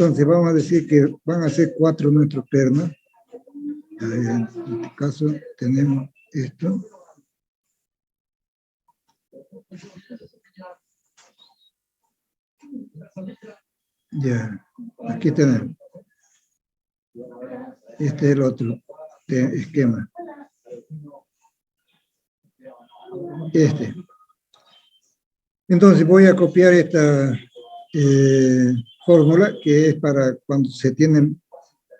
Entonces vamos a decir que van a ser 4 nuestros pernos. En este caso tenemos esto. Ya, aquí tenemos. Este es el otro esquema. Este. Entonces voy a copiar esta fórmula que es para cuando se tienen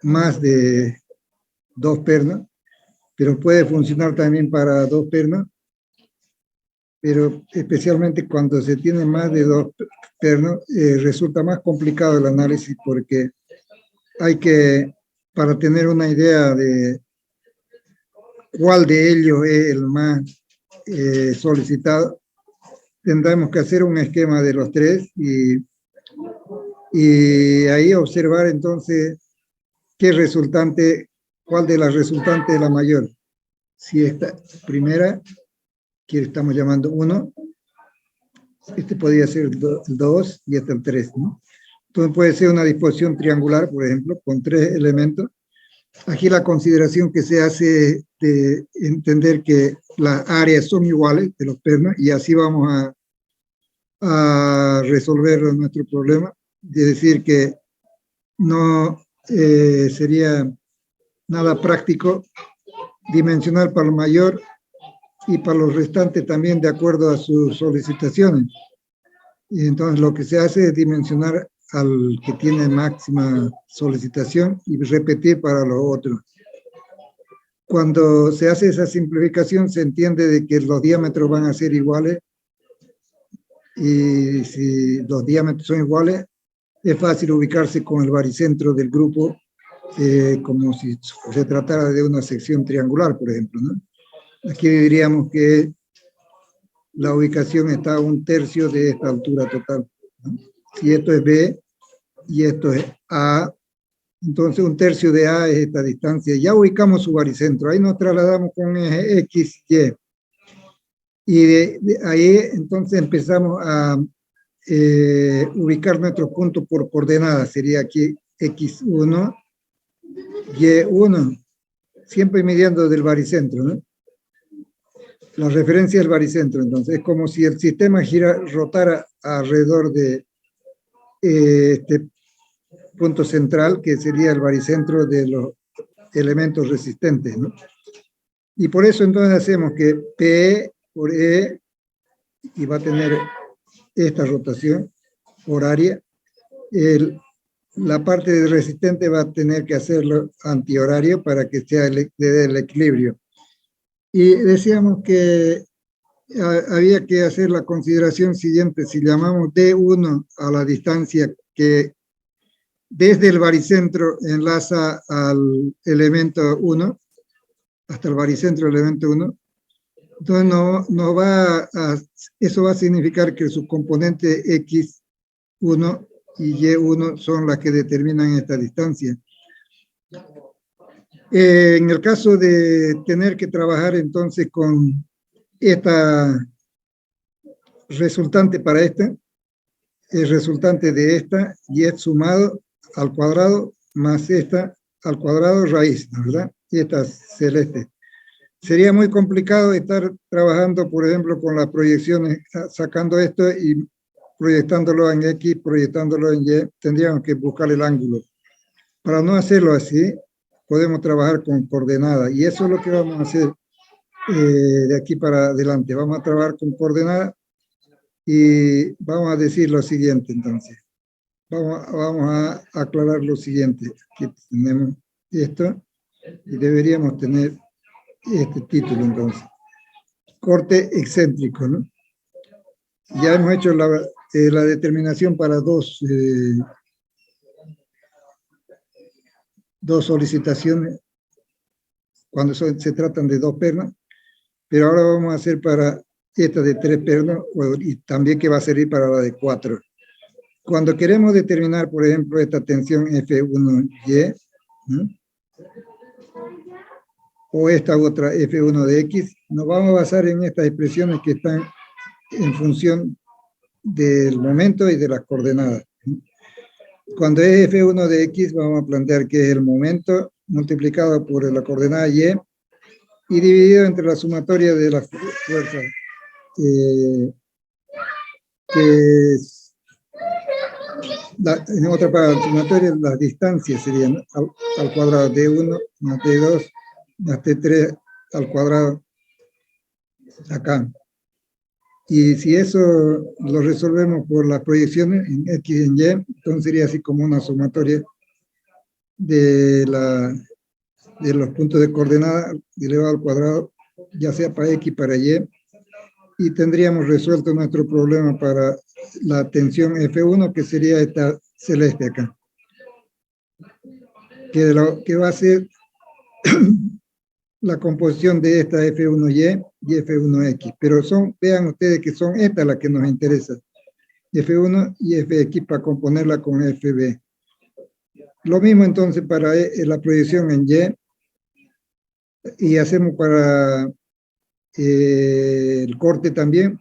más de 2 pernos, pero puede funcionar también para 2 pernos, pero especialmente cuando se tiene más de 2 pernos, resulta más complicado el análisis porque hay que, para tener una idea de cuál de ellos es el más solicitado, tendremos que hacer un esquema de los 3 y ahí observar entonces qué resultante, cuál de las resultantes es la mayor. Si esta primera, que estamos llamando 1, este podría ser el 2 y este el 3, ¿no? Entonces puede ser una disposición triangular, por ejemplo, con 3 elementos. Aquí la consideración que se hace de entender que las áreas son iguales de los pernos y así vamos a resolver nuestro problema, de decir que no sería nada práctico dimensionar para el mayor y para los restantes también de acuerdo a sus solicitaciones. Y entonces lo que se hace es dimensionar al que tiene máxima solicitación y repetir para los otros. Cuando se hace esa simplificación se entiende de que los diámetros van a ser iguales y si los diámetros son iguales es fácil ubicarse con el baricentro del grupo como si se tratara de una sección triangular, por ejemplo, ¿no? Aquí diríamos que la ubicación está a 1/3 de esta altura total, ¿no? Si esto es B y esto es A, entonces 1/3 de A es esta distancia. Ya ubicamos su baricentro, ahí nos trasladamos con eje X, Y. Y de ahí entonces empezamos a ubicar nuestro punto por coordenadas. Sería aquí X1, Y1, siempre midiendo del baricentro, ¿no? La referencia del baricentro, entonces, es como si el sistema rotara alrededor de este punto central, que sería el baricentro de los elementos resistentes, ¿no? Y por eso entonces hacemos que P por E, y va a tener esta rotación horaria, la parte de resistente va a tener que hacerlo antihorario para que sea el equilibrio. Y decíamos que había que hacer la consideración siguiente: si llamamos D1 a la distancia que desde el baricentro enlaza al elemento 1, hasta el baricentro del elemento 1, entonces eso va a significar que sus componentes X1 y Y1 son las que determinan esta distancia. En el caso de tener que trabajar entonces con esta resultante para esta, el resultante de esta y es sumado al cuadrado más esta al cuadrado raíz, ¿verdad? Y esta celeste. Sería muy complicado estar trabajando, por ejemplo, con las proyecciones, sacando esto y proyectándolo en X, proyectándolo en Y. Tendríamos que buscar el ángulo. Para no hacerlo así, podemos trabajar con coordenadas, y eso es lo que vamos a hacer de aquí para adelante. Vamos a trabajar con coordenadas y vamos a decir lo siguiente entonces. Vamos a aclarar lo siguiente. Aquí tenemos esto y deberíamos tener este título entonces. Corte excéntrico, ¿no? Ya hemos hecho la determinación para dos solicitaciones cuando se tratan de 2 pernos, pero ahora vamos a hacer para esta de 3 pernos y también que va a servir para la de 4. Cuando queremos determinar, por ejemplo, esta tensión F1Y, ¿no?, o esta otra F1 de X, nos vamos a basar en estas expresiones que están en función del momento y de las coordenadas, ¿no? cuando es F1 de X, vamos a plantear que es el momento multiplicado por la coordenada Y y dividido entre la sumatoria de las fuerzas, que es, en otra palabra, sumatoria, las distancias serían al cuadrado D1 más D2 más T3 al cuadrado acá. Y si eso lo resolvemos por las proyecciones en X y en Y, entonces sería así como una sumatoria de los puntos de coordenada elevado al cuadrado, ya sea para X y para y tendríamos resuelto nuestro problema para la tensión F1, que sería esta celeste acá, que va a ser la composición de esta F1Y y F1X, pero vean ustedes que son estas las que nos interesan, F1 y Fx para componerla con Fb. Lo mismo entonces para la proyección en Y hacemos para el corte también,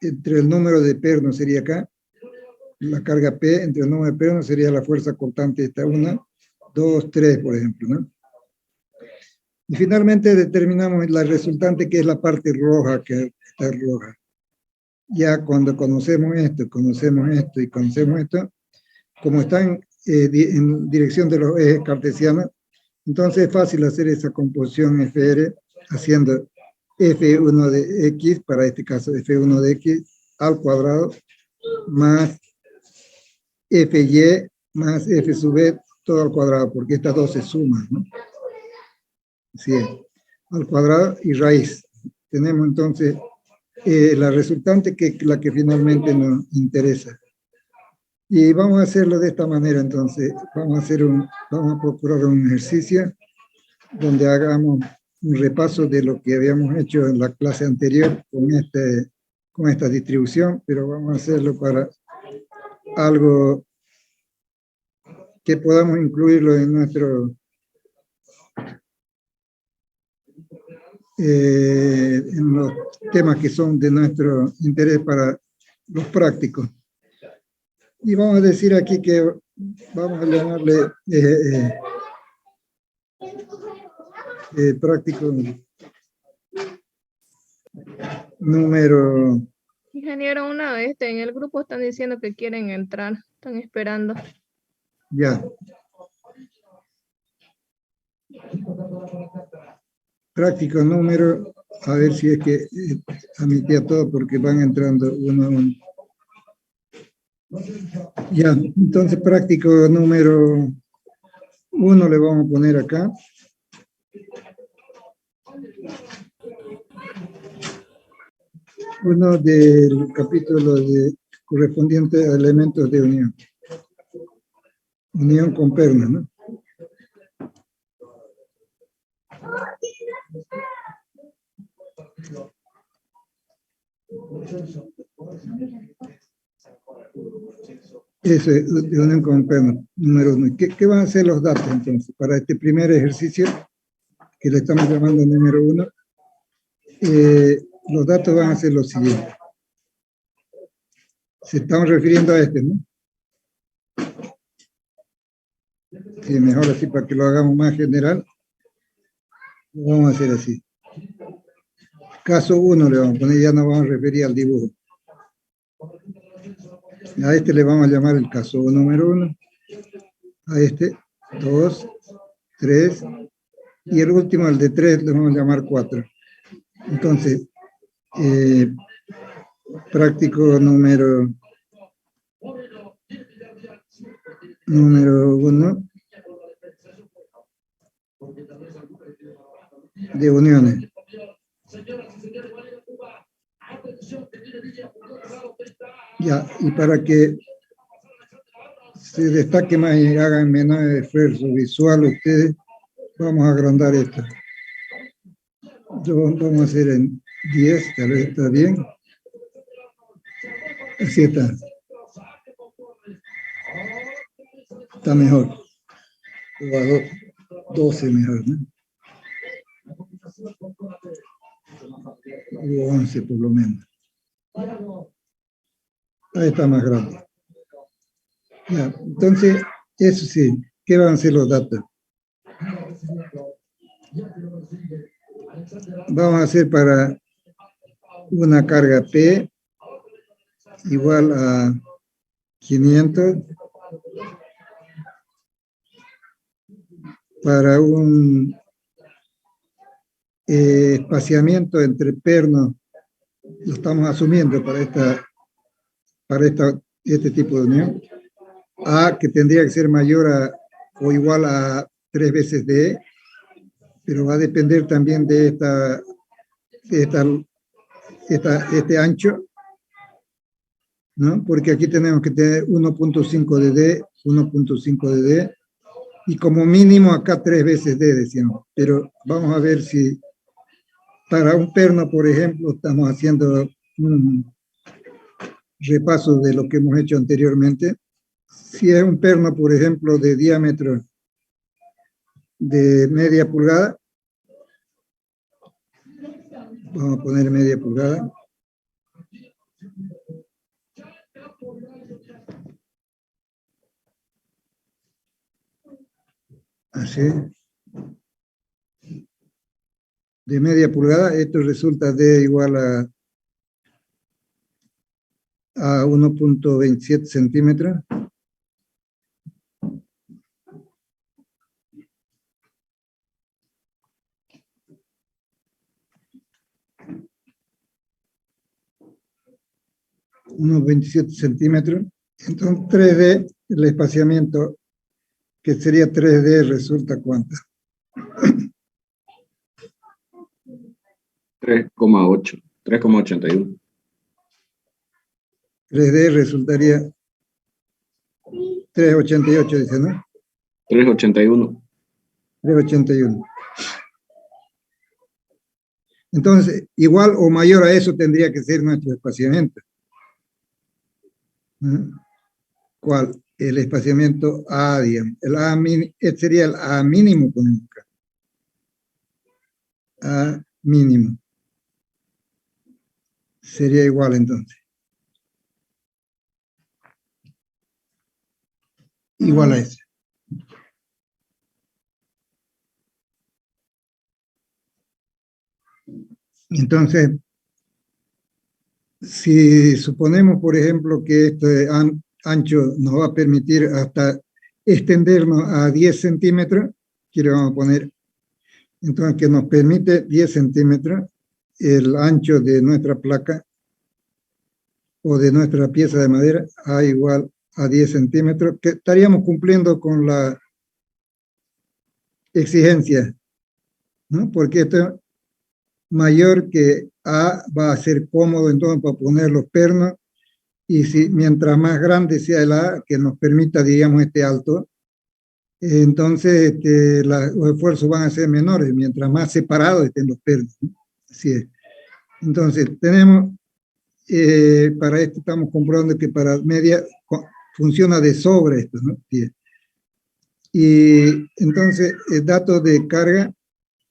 entre el número de pernos sería acá, la carga P, entre el número de pernos sería la fuerza cortante, esta 1, 2, 3, por ejemplo, ¿no? Y finalmente determinamos la resultante, que es la parte roja, que está roja. Ya cuando conocemos esto y conocemos esto, como están en dirección de los ejes cartesianos, entonces es fácil hacer esa composición FR haciendo F1 de X, para este caso F1 de X al cuadrado, más Fy más F sub B, todo al cuadrado, porque estas dos se suman, ¿no? Así es, al cuadrado y raíz. Tenemos entonces la resultante, que es la que finalmente nos interesa. Y vamos a hacerlo de esta manera entonces. Vamos a procurar un ejercicio donde hagamos un repaso de lo que habíamos hecho en la clase anterior con esta distribución, pero vamos a hacerlo para algo que podamos incluirlo en en los temas que son de nuestro interés para los prácticos. Y vamos a decir aquí que vamos a llamarle práctico número... Ingeniero, una vez en el grupo están diciendo que quieren entrar, están esperando. Ya. Práctico número, a ver si es que admití a todo, porque van entrando uno a uno. Ya, entonces práctico número 1 le vamos a poner acá. Uno del capítulo correspondiente a elementos de unión. Unión con pernas, ¿no? Eso es de unión con pernas, número 1. ¿Qué van a ser los datos entonces para este primer ejercicio que le estamos llamando número 1? Los datos van a ser los siguientes. Se estamos refiriendo a este, ¿no? Sí, mejor así para que lo hagamos más general. Lo vamos a hacer así. Caso 1 le vamos a poner, ya nos vamos a referir al dibujo. A este le vamos a llamar el caso número 1. A este, 2, 3. Y el último, el de 3, le vamos a llamar 4. Entonces, práctico número 1 de uniones. Ya, y para que se destaque más y hagan menor esfuerzo visual ustedes, vamos a agrandar esto. Vamos a hacer en 10, tal vez está bien. Así está. Está mejor. O a 12 mejor, ¿no? O 11 por lo menos. Ahí está más grande. Ya, entonces, eso sí, ¿qué van a ser los datos? Vamos a hacer para una carga P igual a 500 para un espaciamiento entre pernos, lo estamos asumiendo para este tipo de unión, A que tendría que ser mayor a o igual a 3 veces D, pero va a depender también de este ancho, ¿no? Porque aquí tenemos que tener 1.5 de D, 1.5 de D, y como mínimo acá 3 veces D, decíamos. Pero vamos a ver si para un perno, por ejemplo, estamos haciendo un repaso de lo que hemos hecho anteriormente. Si es un perno, por ejemplo, de diámetro de media pulgada, vamos a poner media pulgada. Así. De media pulgada, esto resulta de igual a 1.27 centímetros. Unos 27 centímetros. Entonces 3D, el espaciamiento que sería 3D resulta ¿cuánto? 3,8, 3,81. 3D resultaría 3,88, dice, ¿no? 3,81. 3,81. Entonces, igual o mayor a eso tendría que ser nuestro espaciamiento. ¿Mm? ¿Cuál? El espaciamiento A, digamos. Este sería el A mínimo, ponemos acá. A mínimo. Sería igual entonces. Igual a ese. Entonces, si suponemos, por ejemplo, que este ancho nos va a permitir hasta extendernos a 10 centímetros, aquí le vamos a poner, entonces que nos permite 10 centímetros el ancho de nuestra placa o de nuestra pieza de madera, A igual a 10 centímetros, que estaríamos cumpliendo con la exigencia, ¿no? Porque esto mayor que A va a ser cómodo entonces para poner los pernos, y si mientras más grande sea el A, que nos permita, digamos, este alto, entonces los esfuerzos van a ser menores, mientras más separados estén los pernos, ¿no? Así es. Entonces, tenemos, para esto estamos comprobando que para media funciona de sobre esto, ¿no? Bien. Y entonces, datos de carga,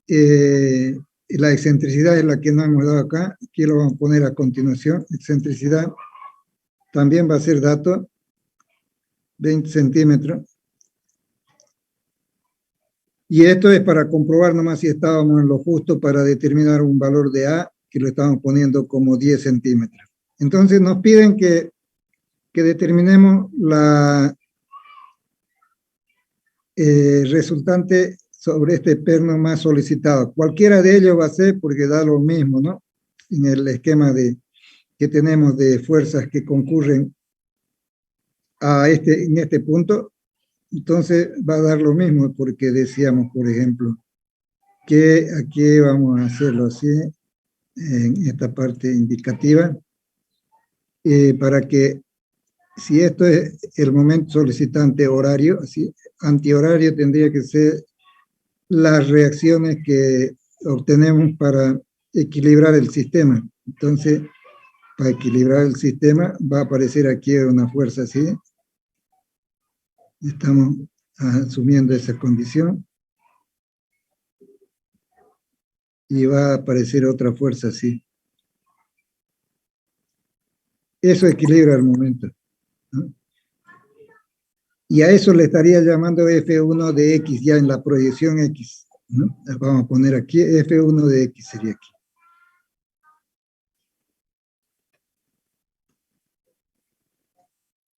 la excentricidad es la que no hemos dado acá, aquí lo vamos a poner a continuación, excentricidad también va a ser dato, 20 centímetros. Y esto es para comprobar nomás si estábamos en lo justo para determinar un valor de A, que lo estamos poniendo como 10 centímetros. Entonces nos piden que determinemos la resultante sobre este perno más solicitado. Cualquiera de ellos va a ser porque da lo mismo, ¿no? En el esquema que tenemos de fuerzas que concurren en este punto, entonces va a dar lo mismo porque decíamos, por ejemplo, que aquí vamos a hacerlo así, en esta parte indicativa, para que si esto es el momento solicitante horario, así, antihorario tendría que ser las reacciones que obtenemos para equilibrar el sistema. Entonces, para equilibrar el sistema va a aparecer aquí una fuerza así. Estamos asumiendo esa condición. Y va a aparecer otra fuerza así. Eso equilibra el momento, ¿no? Y a eso le estaría llamando F1 de X, ya en la proyección X, ¿no? Vamos a poner aquí, F1 de X sería aquí.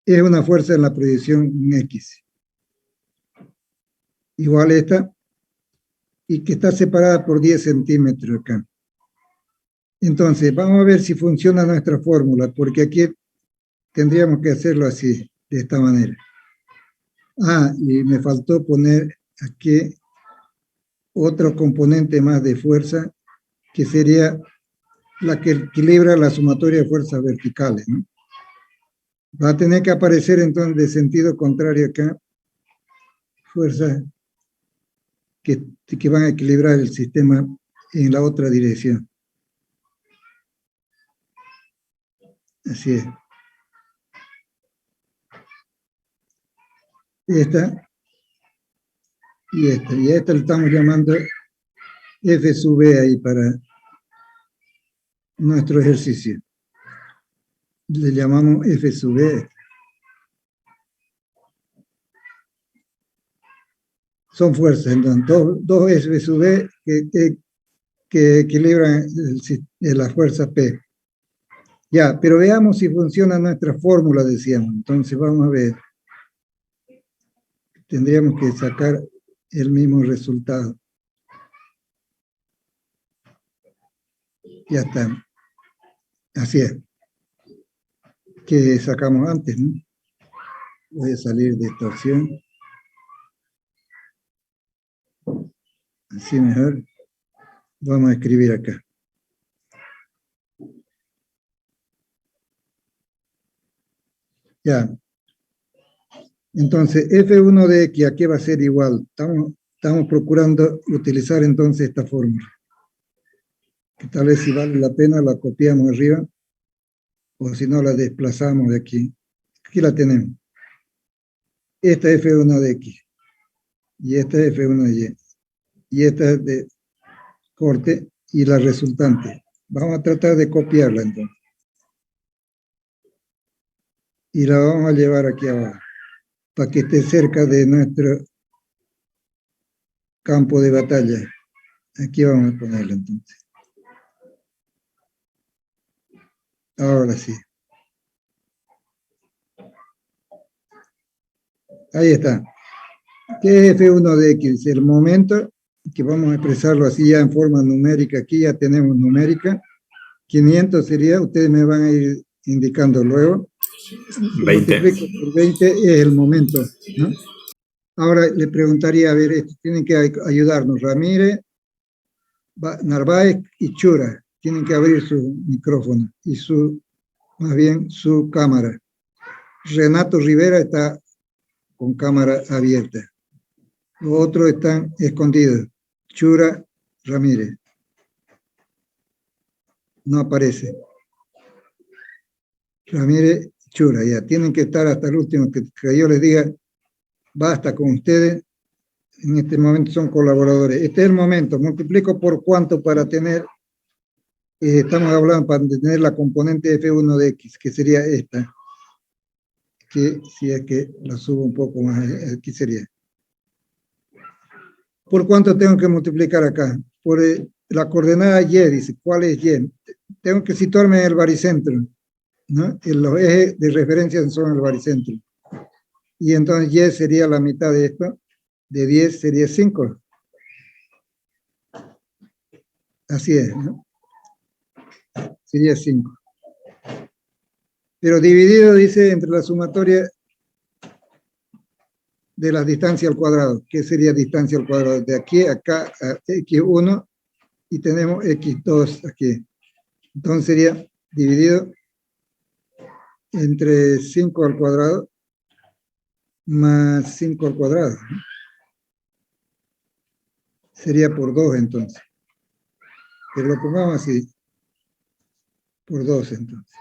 Es una fuerza en la proyección X. Igual esta, y que está separada por 10 centímetros acá. Entonces, vamos a ver si funciona nuestra fórmula, porque aquí tendríamos que hacerlo así, de esta manera. Ah, y me faltó poner aquí otro componente más de fuerza, que sería la que equilibra la sumatoria de fuerzas verticales, ¿no? Va a tener que aparecer entonces de sentido contrario acá, fuerzas que van a equilibrar el sistema en la otra dirección. Así es. Esta y esta. Y a esta le estamos llamando F sub B ahí para nuestro ejercicio. Le llamamos F sub B. Son fuerzas, entonces, dos F sub B que equilibran la fuerza P. Ya, pero veamos si funciona nuestra fórmula, decíamos. Entonces vamos a ver. Tendríamos que sacar el mismo resultado. Ya está. Así es. Que sacamos antes, ¿no? Voy a salir de esta opción. Así mejor. Vamos a escribir acá. Ya. Entonces, F1 de X, ¿a qué va a ser igual? Estamos procurando utilizar entonces esta fórmula. Que tal vez si vale la pena la copiamos arriba, o si no la desplazamos de aquí. Aquí la tenemos. Esta es F1 de X. Y esta es F1 de Y. Y esta es de corte y la resultante. Vamos a tratar de copiarla entonces. Y la vamos a llevar aquí abajo, para que esté cerca de nuestro campo de batalla. Aquí vamos a ponerla entonces. Ahora sí. Ahí está. ¿Qué es F1 de X? El momento, que vamos a expresarlo así ya en forma numérica. Aquí ya tenemos numérica. 500 sería, ustedes me van a ir indicando luego. 20. Por 20 es el momento, ¿no? Ahora le preguntaría, a ver, tienen que ayudarnos. Ramírez, Narváez y Chura tienen que abrir su micrófono y más bien su cámara. Renato Rivera está con cámara abierta. Los otros están escondidos. Chura, Ramírez. No aparece. Ramírez, Chura, ya. Tienen que estar hasta el último, que yo les diga, basta con ustedes. En este momento son colaboradores. Este es el momento. Multiplico por cuánto para tener, estamos hablando para tener la componente F1 de X, que sería esta. Que si es que la subo un poco más, aquí sería. ¿Por cuánto tengo que multiplicar acá? Por la coordenada Y, dice, ¿cuál es Y? Tengo que situarme en el baricentro, ¿no? Los ejes de referencia son el baricentro. Y entonces Y sería la mitad de esto, de 10 sería 5. Así es, ¿no? Sería 5. Pero dividido, dice, entre la sumatoria de las distancias al cuadrado. ¿Qué sería distancia al cuadrado? De aquí a acá a X1 y tenemos X2 aquí. Entonces sería dividido entre 5 al cuadrado más 5 al cuadrado. Sería por 2 entonces. Pero lo pongamos así. Por 2 entonces.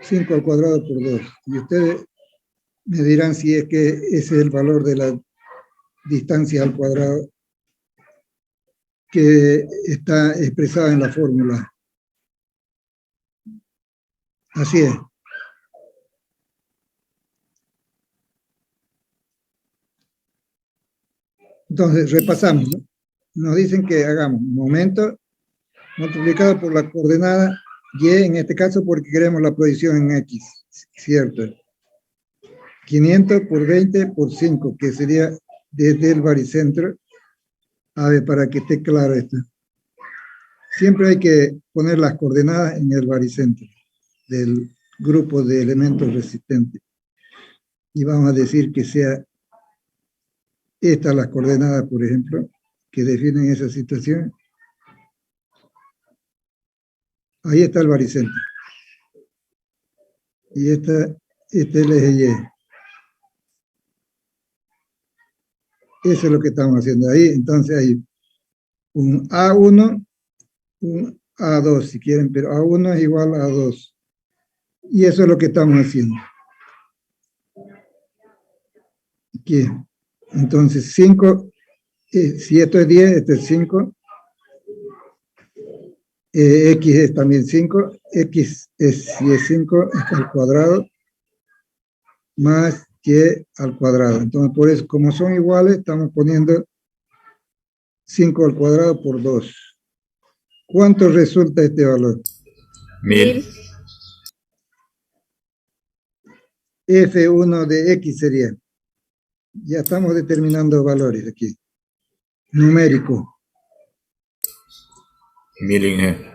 Cinco al cuadrado por 2. Y ustedes me dirán si es que ese es el valor de la distancia al cuadrado que está expresada en la fórmula. Así es. Entonces, repasamos, ¿no? Nos dicen que hagamos momento multiplicado por la coordenada y, en este caso, porque queremos la proyección en X, ¿cierto? 500 por 20 por 5, que sería desde el baricentro. A ver, para que esté claro esto. Siempre hay que poner las coordenadas en el baricentro del grupo de elementos resistentes. Y vamos a decir que sea estas las coordenadas, por ejemplo, que definen esa situación. Ahí está el baricentro. Y este es el eje Y. Eso es lo que estamos haciendo ahí. Entonces hay un A1, un A2, si quieren, pero A1 es igual a A2. Y eso es lo que estamos haciendo. Aquí. Entonces 5, si esto es 10, esto es 5. X es también 5. X es, si es 5, es al cuadrado, más Y al cuadrado. Entonces, por eso, como son iguales, estamos poniendo 5 al cuadrado por 2. ¿Cuánto resulta este valor? 1000. F1 de X sería. Ya estamos determinando valores aquí. Numérico. 1000 Inge.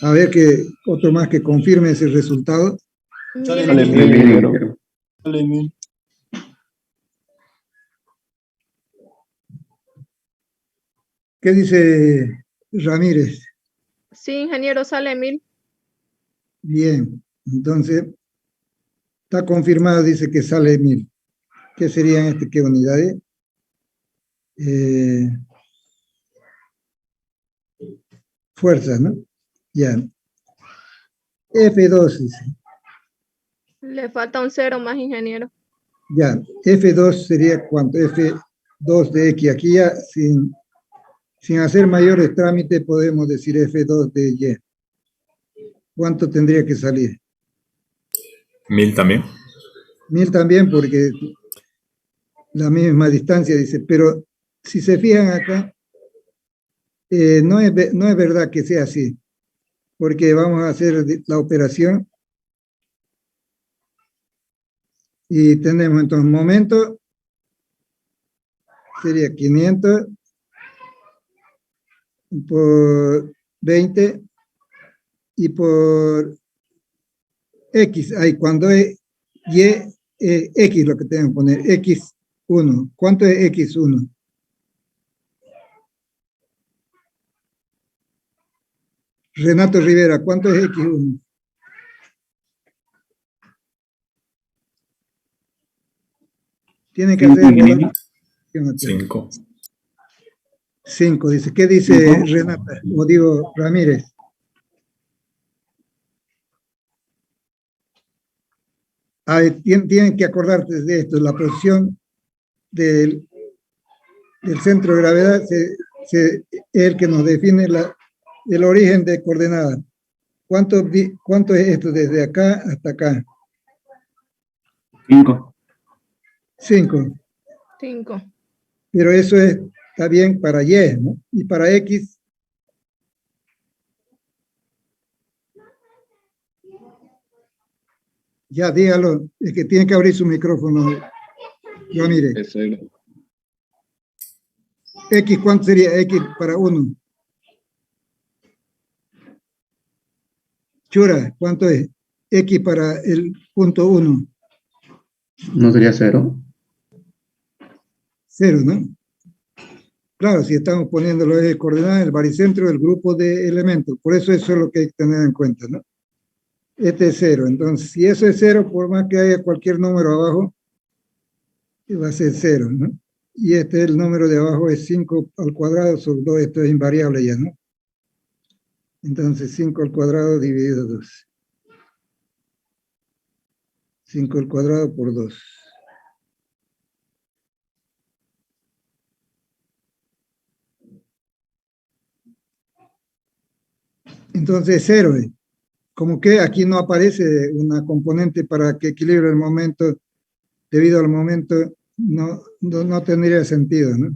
A ver que otro más que confirme ese resultado. Sale Sale mil. mil, ingeniero. Sale 1000. ¿Qué dice Ramírez? Sí, ingeniero, sale 1000. Bien, entonces está confirmado, dice que sale 1000. ¿Qué serían qué unidades? Fuerzas, ¿no? Ya. F2 dice. Le falta un 0 más, ingeniero. Ya. F2 sería ¿cuánto? F2 de X. Aquí ya sin hacer mayores trámites podemos decir F2 de Y. ¿Cuánto tendría que salir? 1000 también. 1000 también, porque la misma distancia dice, pero si se fijan acá, no es verdad que sea así, porque vamos a hacer la operación y tenemos entonces momento, sería 500 por 20 y por X, ahí cuando es Y, X lo que tenemos que poner, X1. ¿Cuánto es X1? Renato Rivera, ¿cuánto es X1? Tiene que hacer 5. 5, dice. ¿Qué dice Renata? O digo, Ramírez. Tienen que acordarte de esto, la posición del centro de gravedad es el que nos define el origen de coordenadas. ¿Cuánto es esto desde acá hasta acá? 5. 5. 5. Pero eso está bien para Y, ¿no? Y para X. Ya, dígalo, es que tiene que abrir su micrófono. Yo mire. Es 0. X, ¿cuánto sería X para 1? Chura, ¿cuánto es? X para el punto 1. ¿No sería 0? 0, ¿no? Claro, si estamos poniendo los ejes de coordenadas, el baricentro del grupo de elementos. Por eso es lo que hay que tener en cuenta, ¿no? Este es 0. Entonces, si eso es 0, por más que haya cualquier número abajo, va a ser 0, ¿no? Y este es el número de abajo, es 5 al cuadrado sobre 2. Esto es invariable ya, ¿no? Entonces, 5 al cuadrado dividido 2. 5 al cuadrado por 2. Entonces, cero. Como que aquí no aparece una componente para que equilibre el momento, debido al momento, no tendría sentido, ¿no?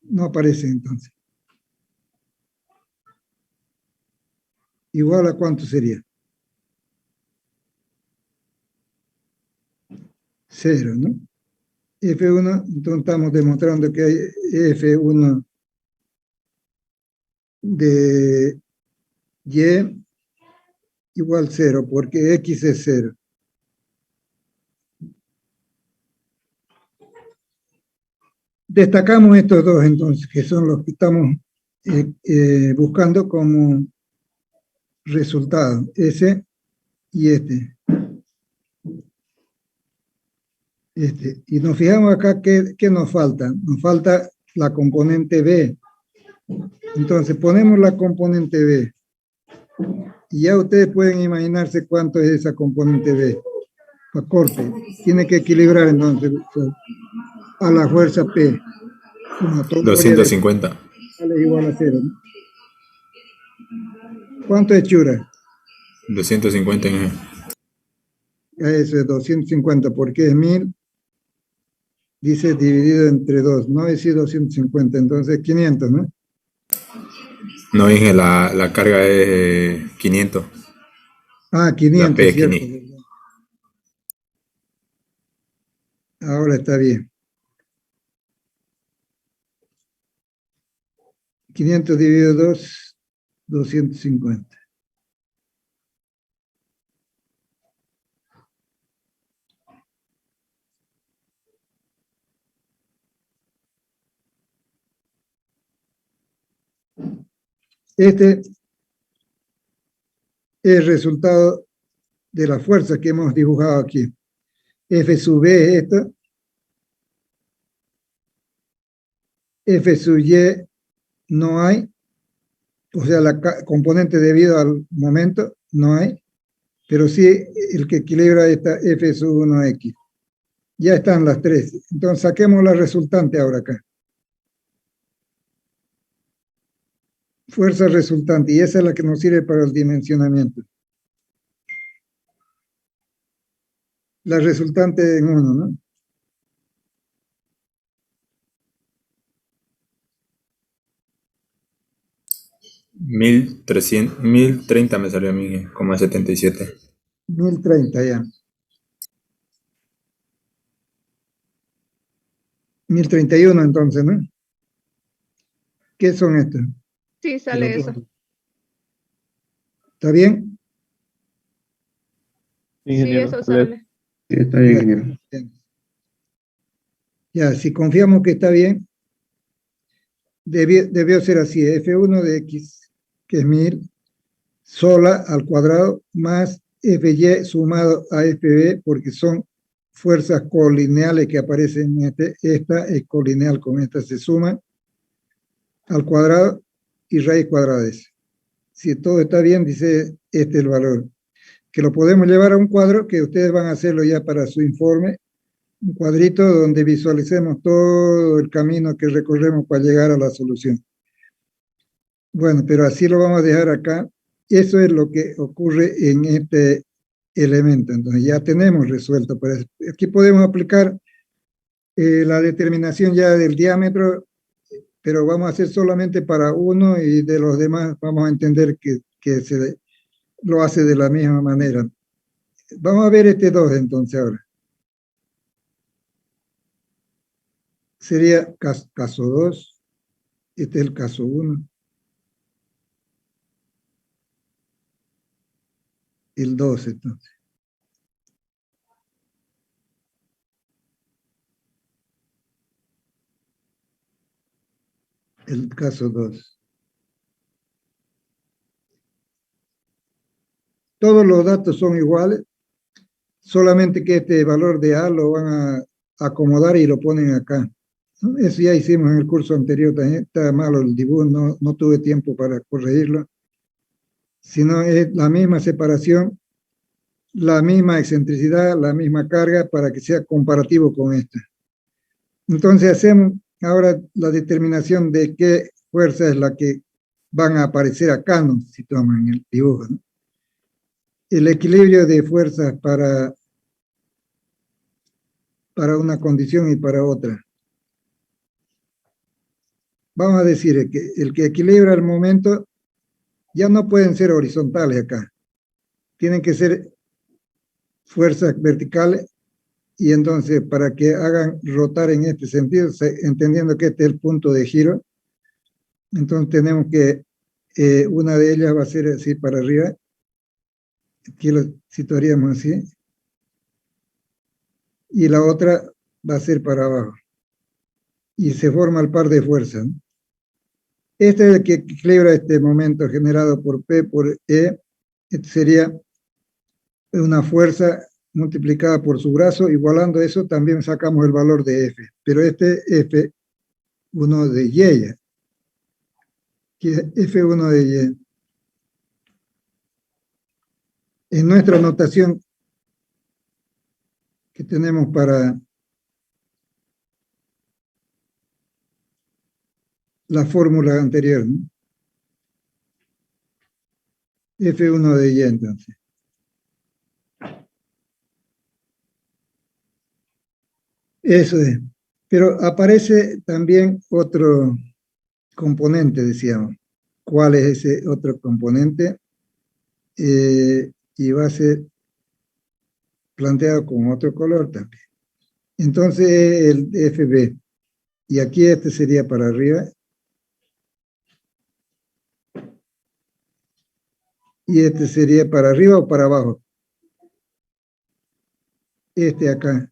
No aparece entonces. ¿Igual a cuánto sería? Cero, ¿no? F1, entonces estamos demostrando que hay F1 de Y igual 0, porque X es 0. Destacamos estos dos entonces, que son los que estamos buscando como resultado, ese y este. Y nos fijamos acá ¿qué nos falta? Nos falta la componente B. Entonces ponemos la componente B. Y ya ustedes pueden imaginarse cuánto es esa componente B. Para corte. Tiene que equilibrar entonces a la fuerza P. 250. Sale igual a 0, ¿no? ¿Cuánto es Chura? 250 en G. Eso es 250, porque es 1000. Dice dividido entre 2. No es 250, entonces 500, ¿no? No, Inge, la carga es 500. Ah, 500, La P es cierto. 500. Ahora está bien. 500 dividido 2, 250. Este es el resultado de la fuerza que hemos dibujado aquí. F sub B es esto. F sub Y no hay. O sea, la componente debido al momento no hay. Pero sí el que equilibra esta F sub 1X. Ya están las tres. Entonces saquemos la resultante ahora acá. Fuerza resultante. Y esa es la que nos sirve para el dimensionamiento. La resultante en 1, ¿no? $1,330 me salió a mí, como 77. 1030 ya. 1031 entonces, ¿no? ¿Qué son estos? Sí, sale eso. ¿Está bien? Sí, eso sale. Sí, está bien, ingeniero. Ya, si confiamos que está bien, debió ser así, F1 de X, que es 1000, sola al cuadrado, más Fy sumado a Fb, porque son fuerzas colineales que aparecen en esta es colineal con esta, se suma al cuadrado y raíz cuadrada de eso. Si todo está bien, dice este es el valor. Que lo podemos llevar a un cuadro, que ustedes van a hacerlo ya para su informe, un cuadrito donde visualicemos todo el camino que recorremos para llegar a la solución. Bueno, pero así lo vamos a dejar acá. Eso es lo que ocurre en este elemento. Entonces ya tenemos resuelto. Aquí podemos aplicar la determinación ya del diámetro, pero vamos a hacer solamente para uno y de los demás vamos a entender que se lo hace de la misma manera. Vamos a ver este 2 entonces ahora. Sería caso 2. Este es el caso 1. El 2 entonces. El caso 2. Todos los datos son iguales, solamente que este valor de A lo van a acomodar y lo ponen acá. Eso ya hicimos en el curso anterior, también está malo el dibujo, no tuve tiempo para corregirlo. Sino es la misma separación, la misma excentricidad, la misma carga para que sea comparativo con esta. Entonces hacemos ahora la determinación de qué fuerza es la que van a aparecer acá, ¿no? Si toman el dibujo, ¿no? El equilibrio de fuerzas para una condición y para otra. Vamos a decir el que equilibra el momento ya no pueden ser horizontales acá. Tienen que ser fuerzas verticales y entonces para que hagan rotar en este sentido, entendiendo que este es el punto de giro, entonces tenemos que una de ellas va a ser así para arriba. Aquí lo situaríamos así. Y la otra va a ser para abajo. Y se forma el par de fuerzas, ¿no? Este es el que equilibra este momento generado por P por E. Este sería una fuerza multiplicada por su brazo. Igualando eso, también sacamos el valor de F. Pero este es F1 de Y. Aquí es F1 de Y. En nuestra notación que tenemos para la fórmula anterior, ¿no? F1 de Y, entonces. Eso es. Pero aparece también otro componente, decíamos. ¿Cuál es ese otro componente? Y va a ser planteado con otro color también. Entonces, el FB. Y aquí este sería para arriba. Y este sería para arriba o para abajo. Este acá.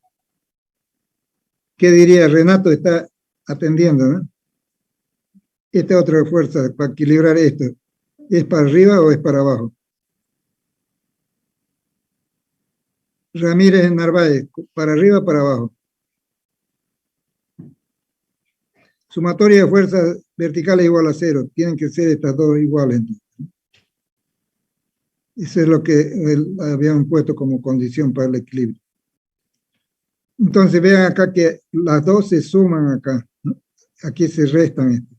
¿Qué diría? Renato está atendiendo, ¿no? Esta otra fuerza para equilibrar esto. ¿Es para arriba o es para abajo? Ramírez Narváez, ¿para arriba o para abajo? Sumatoria de fuerzas verticales igual a 0. Tienen que ser estas dos iguales. Entonces. Eso es lo que habíamos puesto como condición para el equilibrio. Entonces vean acá que las dos se suman acá, ¿no? Aquí se restan esto.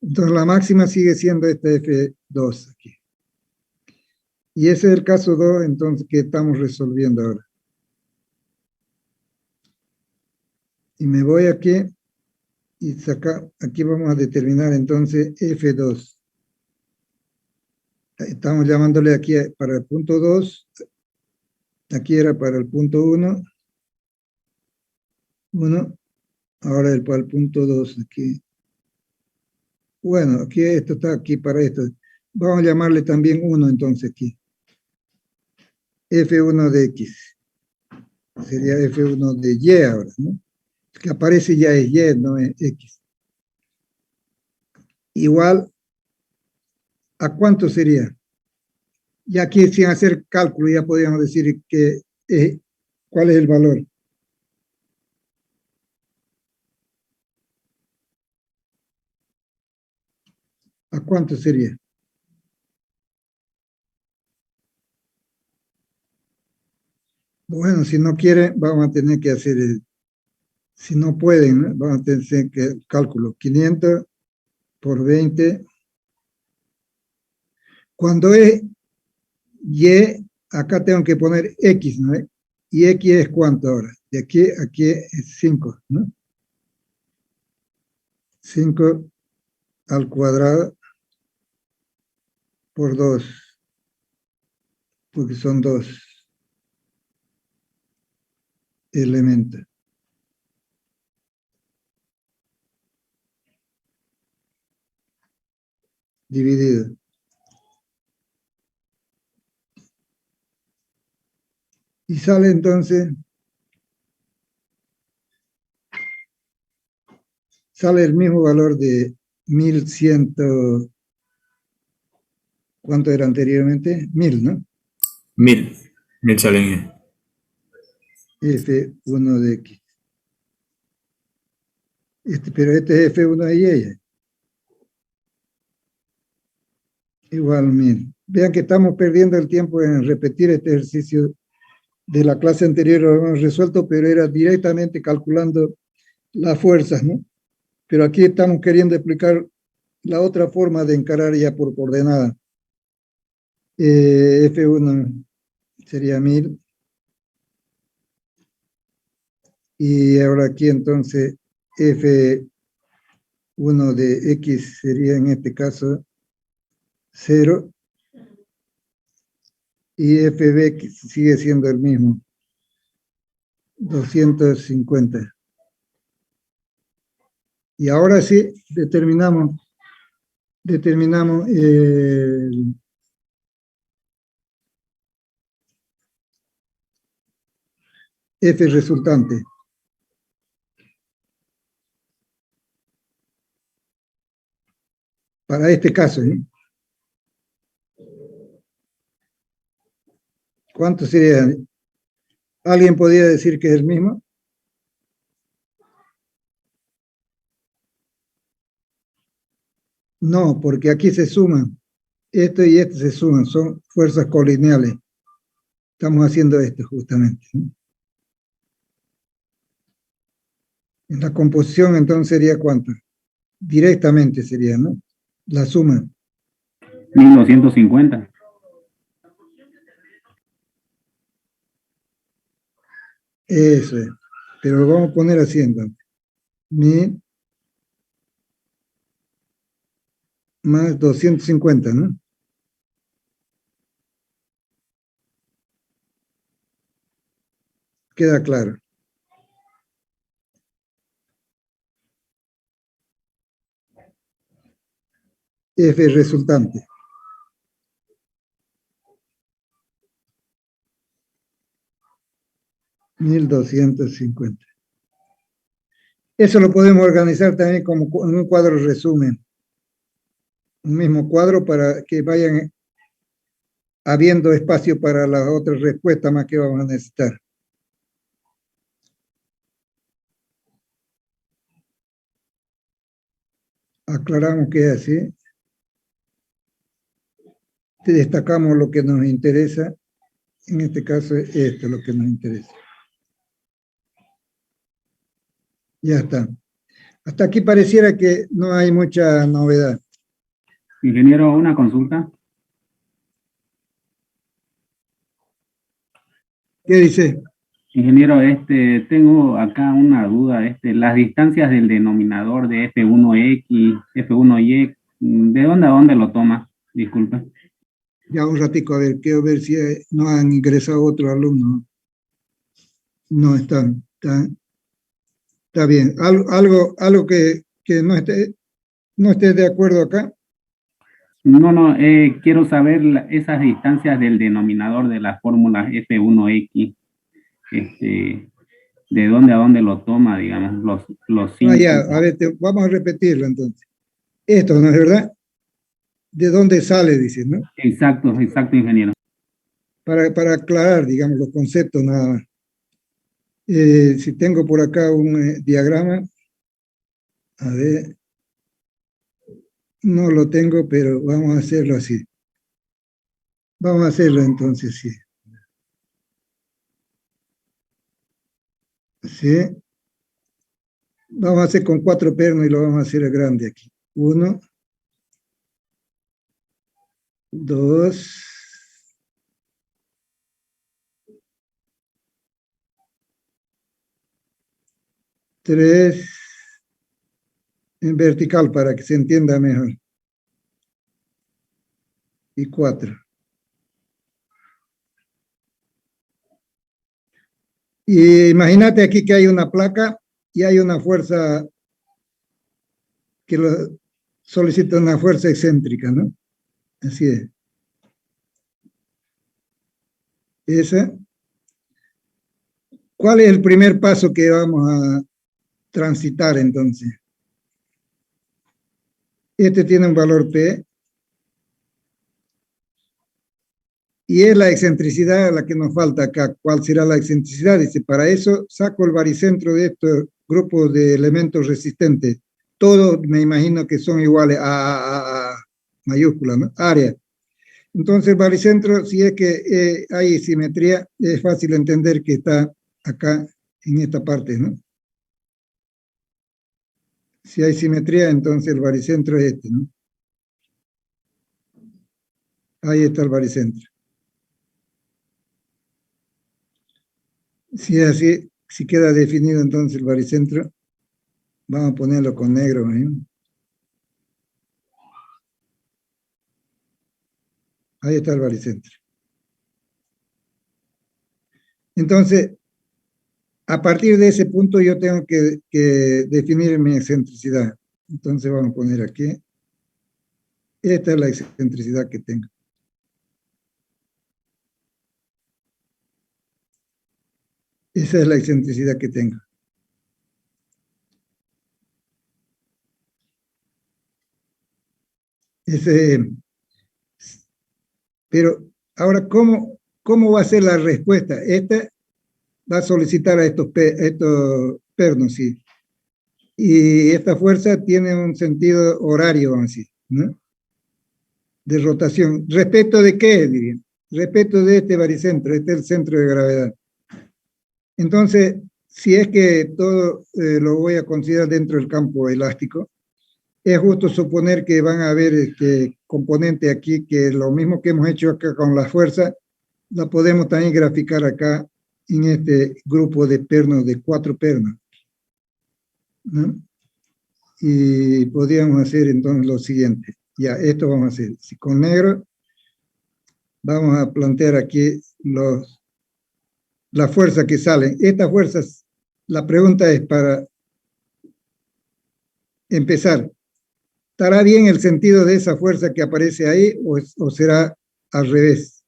Entonces la máxima sigue siendo esta F2 aquí. Y ese es el caso 2, entonces, que estamos resolviendo ahora. Y me voy aquí y aquí vamos a determinar entonces F2. Estamos llamándole aquí para el punto 2. Aquí era para el punto 1. Ahora para el punto 2 aquí. Bueno, aquí esto está aquí para esto. Vamos a llamarle también 1 entonces aquí. F1 de X. Sería F1 de Y ahora, ¿no? El que aparece ya es Y, no es X. Igual, ¿a cuánto sería? Y aquí sin hacer cálculo ya podríamos decir que cuál es el valor. ¿A cuánto sería? Bueno, si no quieren, vamos a tener que hacer, si no pueden, ¿no? Vamos a tener que cálculo. 500 por 20. Cuando es Y, acá tengo que poner X, ¿no? ¿Y X es cuánto ahora? De aquí a aquí es 5, ¿no? 5 al cuadrado por 2, porque son 2 elementos. Dividido. Y sale entonces, sale el mismo valor de 1100, ¿cuánto era anteriormente? 1000, ¿no? 1000 salen. F1 de X. Pero este es F1 de Y. Igual 1000. Vean que estamos perdiendo el tiempo en repetir este ejercicio de la clase anterior, lo hemos resuelto, pero era directamente calculando las fuerzas, ¿no? Pero aquí estamos queriendo explicar la otra forma de encarar ya por coordenada. F1 sería 1000. Y ahora aquí entonces F1 de X sería en este caso 0. Y FB sigue siendo el mismo, 250. Y ahora sí, determinamos el F resultante. Para este caso, ¿no? ¿Cuánto sería? ¿Alguien podría decir que es el mismo? No, porque aquí se suman. Esto y esto se suman, son fuerzas colineales. Estamos haciendo esto justamente, ¿no? En la composición entonces sería ¿cuánto? Directamente sería, ¿no? La suma. 1250. Eso es. Pero lo vamos a poner así entonces. 1000 más 250, ¿no? Queda claro. F resultante. $1250. Eso lo podemos organizar también como en un cuadro resumen. Un mismo cuadro para que vayan habiendo espacio para las otras respuestas más que vamos a necesitar. Aclaramos que es así. Destacamos lo que nos interesa. En este caso es esto lo que nos interesa. Ya está. Hasta aquí pareciera que no hay mucha novedad. Ingeniero, una consulta. ¿Qué dice? Ingeniero, tengo acá una duda. Las distancias del denominador de F1X, F1Y, ¿de dónde a dónde lo toma? Disculpe. Ya un ratico, a ver, quiero ver si no han ingresado otros alumnos. No están. Está bien. Algo que no esté de acuerdo acá. No, quiero saber esas distancias del denominador de las fórmulas F1X. ¿De dónde a dónde lo toma, digamos, los cinco? Ya, a ver, vamos a repetirlo entonces. Esto, ¿no es verdad? ¿De dónde sale, dices, no? Exacto, ingeniero. Para aclarar, digamos, los conceptos nada más. Si tengo por acá un diagrama, a ver, no lo tengo, pero vamos a hacerlo así. Vamos a hacerlo entonces, sí. ¿Sí? Vamos a hacer con 4 pernos y lo vamos a hacer grande aquí. 1, 2, 3, en vertical para que se entienda mejor. Y 4. Y imagínate aquí que hay una placa y hay una fuerza que solicita una fuerza excéntrica, ¿no? Así es. Esa. ¿Cuál es el primer paso que vamos a transitar entonces? Este tiene un valor P. Y es la excentricidad la que nos falta acá. ¿Cuál será la excentricidad? Dice, para eso saco el baricentro de estos grupos de elementos resistentes. Todos me imagino que son iguales a mayúscula, ¿no? Área. Entonces, el baricentro, si es que hay simetría, es fácil entender que está acá en esta parte, ¿no? Si hay simetría, entonces el baricentro es este, ¿no? Ahí está el baricentro. Si es así, si queda definido entonces el baricentro, vamos a ponerlo con negro, ¿eh? Ahí está el baricentro. Entonces, a partir de ese punto yo tengo que definir mi excentricidad. Entonces vamos a poner aquí. Esta es la excentricidad que tengo. Esa es la excentricidad que tengo. Pero ahora, ¿cómo va a ser la respuesta? Esta va a solicitar a estos pernos, ¿sí? Y esta fuerza tiene un sentido horario, vamos a decir, ¿no? De rotación. ¿Respecto de qué, diría? Respecto de este baricentro, este es el centro de gravedad. Entonces, si es que todo lo voy a considerar dentro del campo elástico, es justo suponer que van a haber componentes aquí que lo mismo que hemos hecho acá con la fuerza, la podemos también graficar acá en este grupo de pernos, de 4 pernos, ¿no? Y podríamos hacer entonces lo siguiente. Ya, esto vamos a hacer. Si con negro, vamos a plantear aquí la fuerza que salen. Estas fuerzas, la pregunta es para empezar, ¿estará bien el sentido de esa fuerza que aparece ahí o será al revés?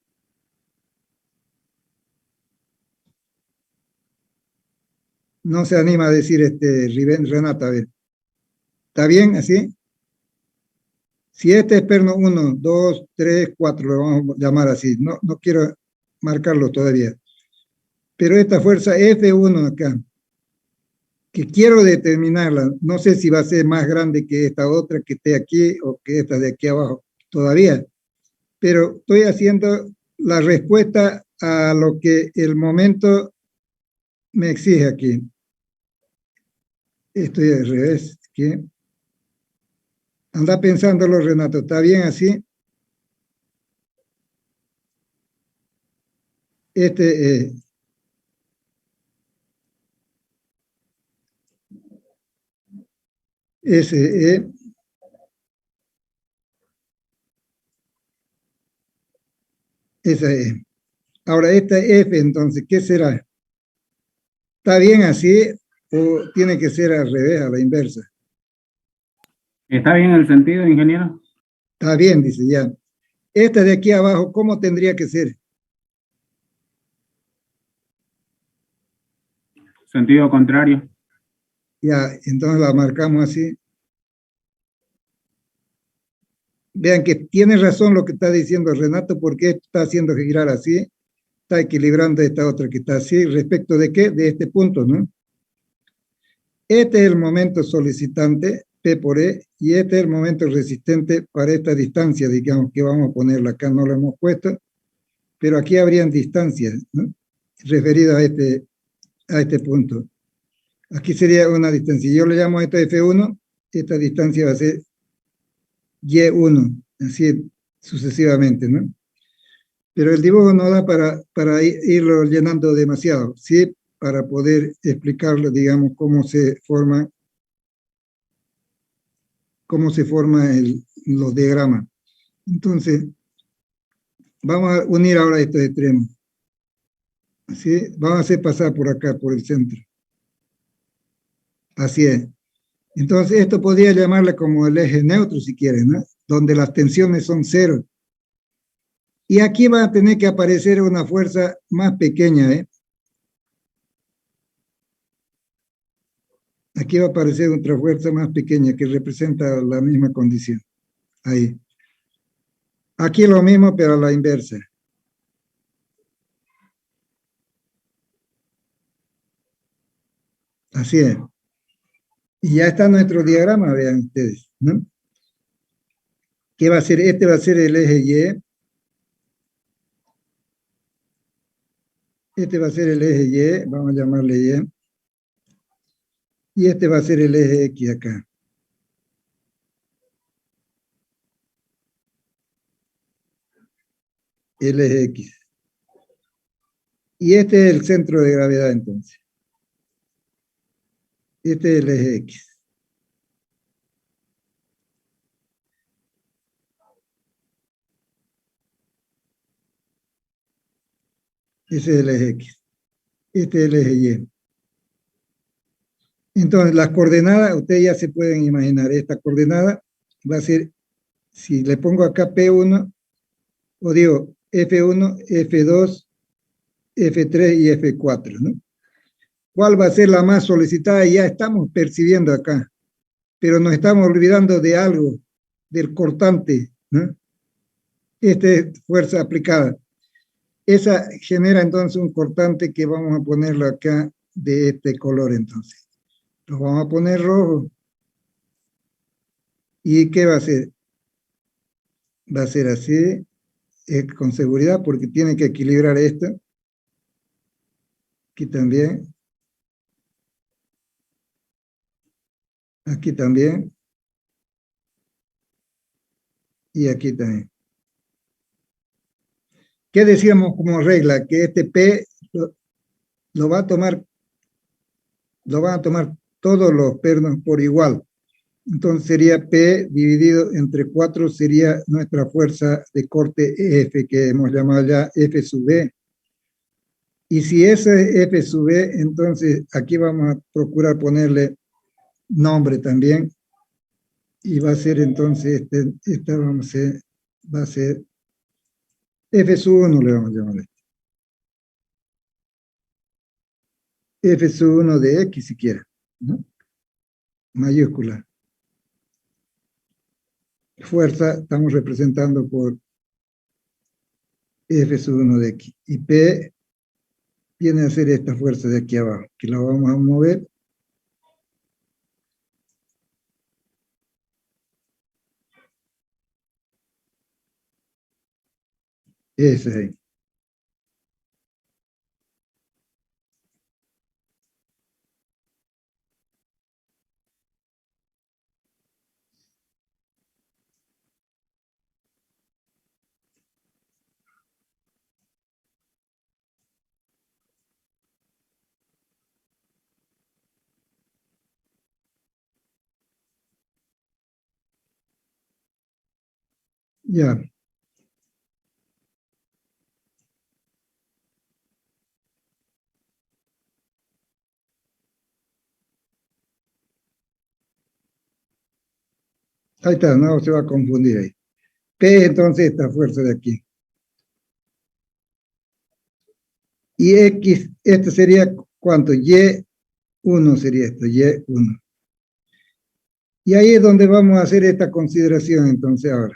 No se anima a decir Renata, a ver. ¿Está bien así? Si este es perno 1, 2, 3, 4, lo vamos a llamar así. No quiero marcarlo todavía. Pero esta fuerza F1 acá, que quiero determinarla, no sé si va a ser más grande que esta otra que esté aquí o que esta de aquí abajo todavía, pero estoy haciendo la respuesta a lo que el momento me exige aquí. Estoy al revés. Aquí. Anda pensándolo, Renato, ¿está bien así? Ese esa es. Ahora, esta F, entonces, ¿qué será? ¿Está bien así o tiene que ser al revés, a la inversa? ¿Está bien el sentido, ingeniero? Está bien, dice ya. Esta de aquí abajo, ¿cómo tendría que ser? Sentido contrario. Ya, entonces la marcamos así. Vean que tiene razón lo que está diciendo Renato, porque esto está haciendo girar así, está equilibrando esta otra que está así, ¿respecto de qué? De este punto, ¿no? Este es el momento solicitante, P por E, y este es el momento resistente para esta distancia, digamos que vamos a ponerla acá, no la hemos puesto, pero aquí habrían distancias, ¿no? Referidas a este punto. Aquí sería una distancia. Yo le llamo a esto F1, esta distancia va a ser Y1, así sucesivamente, ¿no? Pero el dibujo no da para irlo llenando demasiado, ¿sí? Para poder explicarlo, digamos, cómo se forman los diagramas. Entonces, vamos a unir ahora estos extremos. ¿Sí? Vamos a hacer pasar por acá, por el centro. Así es. Entonces, esto podría llamarle como el eje neutro, si quieren, ¿no? Donde las tensiones son cero. Y aquí va a tener que aparecer una fuerza más pequeña, ¿eh? Aquí va a aparecer otra fuerza más pequeña que representa la misma condición. Ahí. Aquí lo mismo, pero a la inversa. Así es. Y ya está nuestro diagrama, vean ustedes, ¿no? ¿Qué va a ser? Este va a ser el eje Y. Este va a ser el eje Y, vamos a llamarle Y. Y este va a ser el eje X acá. el eje X. Y este es el centro de gravedad, entonces. Este es el eje X. Ese es el eje X. Este es el eje Y. Entonces, las coordenadas, ustedes ya se pueden imaginar, esta coordenada va a ser, si le pongo acá P1, o digo F1, F2, F3 y F4, ¿no? ¿Cuál va a ser la más solicitada? Ya estamos percibiendo acá, pero nos estamos olvidando de algo, del cortante, ¿no? Esta es fuerza aplicada. Esa genera entonces un cortante que vamos a ponerlo acá de este color entonces. Lo vamos a poner rojo. ¿Y qué va a ser? Va a ser así, con seguridad, porque tiene que equilibrar esto. Aquí también. Aquí también. Y aquí también. ¿Qué decíamos como regla? Que este P lo van a tomar todos los pernos por igual. Entonces sería P dividido entre 4, sería nuestra fuerza de corte F, que hemos llamado ya F sub B. Y si ese es F sub B, entonces aquí vamos a procurar ponerle nombre también. Y va a ser entonces, va a ser F sub 1, le vamos a llamar. F sub 1 de X siquiera, ¿no? Mayúscula. Fuerza estamos representando por F sub 1 de X. Y P viene a ser esta fuerza de aquí abajo, que la vamos a mover. Esa ahí. Ya. Ahí está, no se va a confundir ahí. P entonces esta fuerza de aquí. Y X, esto sería, ¿cuánto? Y1 sería esto, Y1. Y ahí es donde vamos a hacer esta consideración entonces ahora.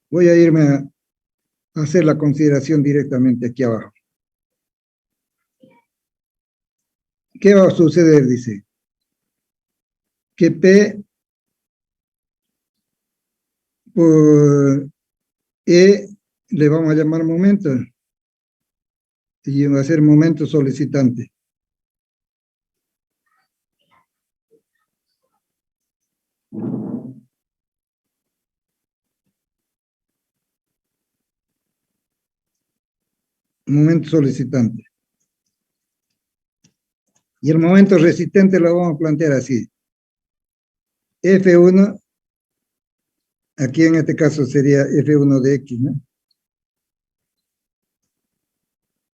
Voy a irme a hacer la consideración directamente aquí abajo. ¿Qué va a suceder? Dice que P por E le vamos a llamar momento y va a ser momento solicitante. Momento solicitante. Y el momento resistente lo vamos a plantear así. F1, aquí en este caso sería F1 de X, ¿no?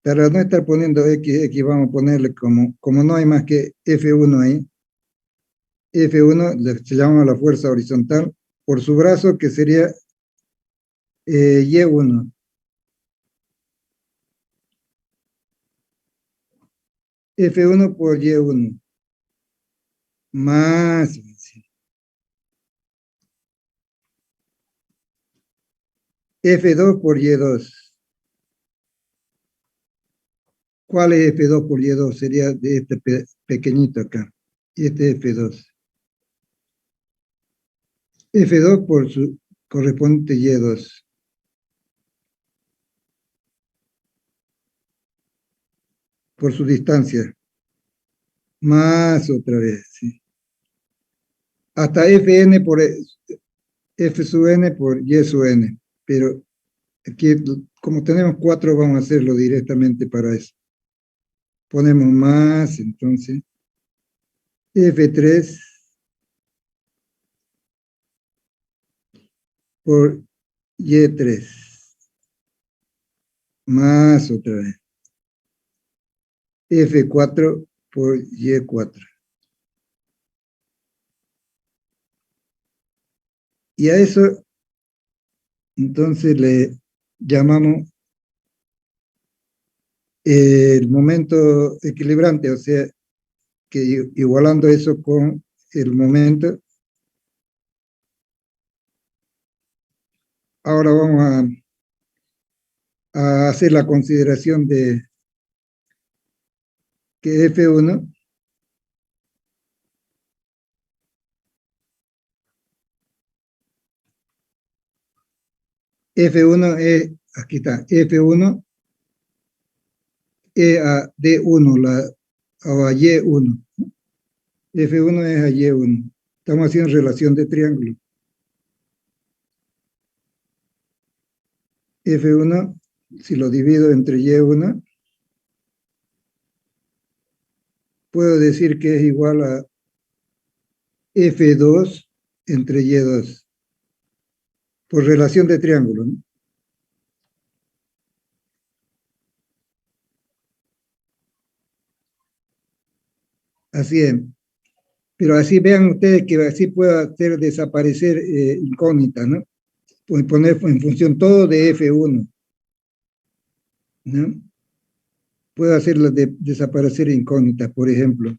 Para no estar poniendo X, vamos a ponerle como no hay más que F1 ahí. F1 se llama la fuerza horizontal por su brazo, que sería Y1. F1 por Y1. Más. F2 por Y2. ¿Cuál es F2 por Y2? Sería de este pequeñito acá. Este es F2. F2 por su correspondiente Y2. Por su distancia. más otra vez, ¿sí? Hasta Fn por F sub n por Y sub n, pero aquí, como tenemos 4, vamos a hacerlo directamente para eso. Ponemos más, entonces, F3 por Y3, más otra vez, F4 por Y4. Y a eso, entonces, le llamamos el momento equilibrante, o sea, que igualando eso con el momento. Ahora vamos a hacer la consideración de que F1 es, aquí está, F1 es a D1, o a Y1. F1 es a Y1. Estamos haciendo relación de triángulo. F1, si lo divido entre Y1, puedo decir que es igual a F2 entre Y2, por relación de triángulo, ¿no? Así es. Pero así vean ustedes que así puedo hacer desaparecer incógnitas, ¿no? Poner en función todo de F1, ¿no? Puedo hacerlas desaparecer incógnitas, por ejemplo.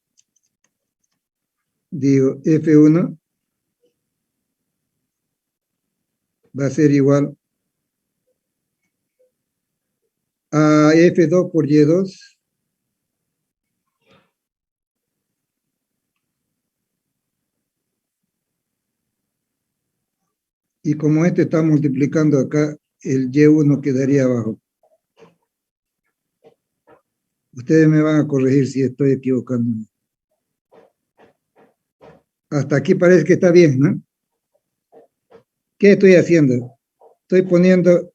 Digo, F1 va a ser igual a F2 por Y2 y como este está multiplicando acá, el Y1 quedaría abajo. Ustedes me van a corregir si estoy equivocando. Hasta aquí parece que está bien, ¿no? ¿Qué estoy haciendo? Estoy poniendo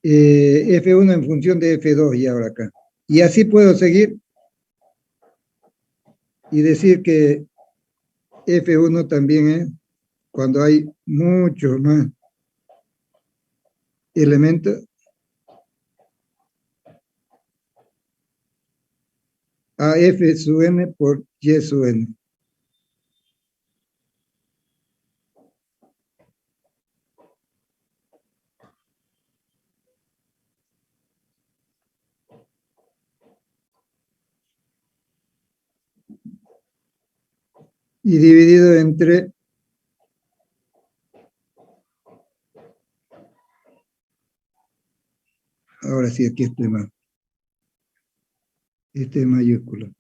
F1 en función de F2 y ahora acá. Y así puedo seguir y decir que F1 también es cuando hay muchos más elementos a F sub n por Y sub n. Y dividido entre ahora sí, aquí estoy mal. Este es mayúsculo.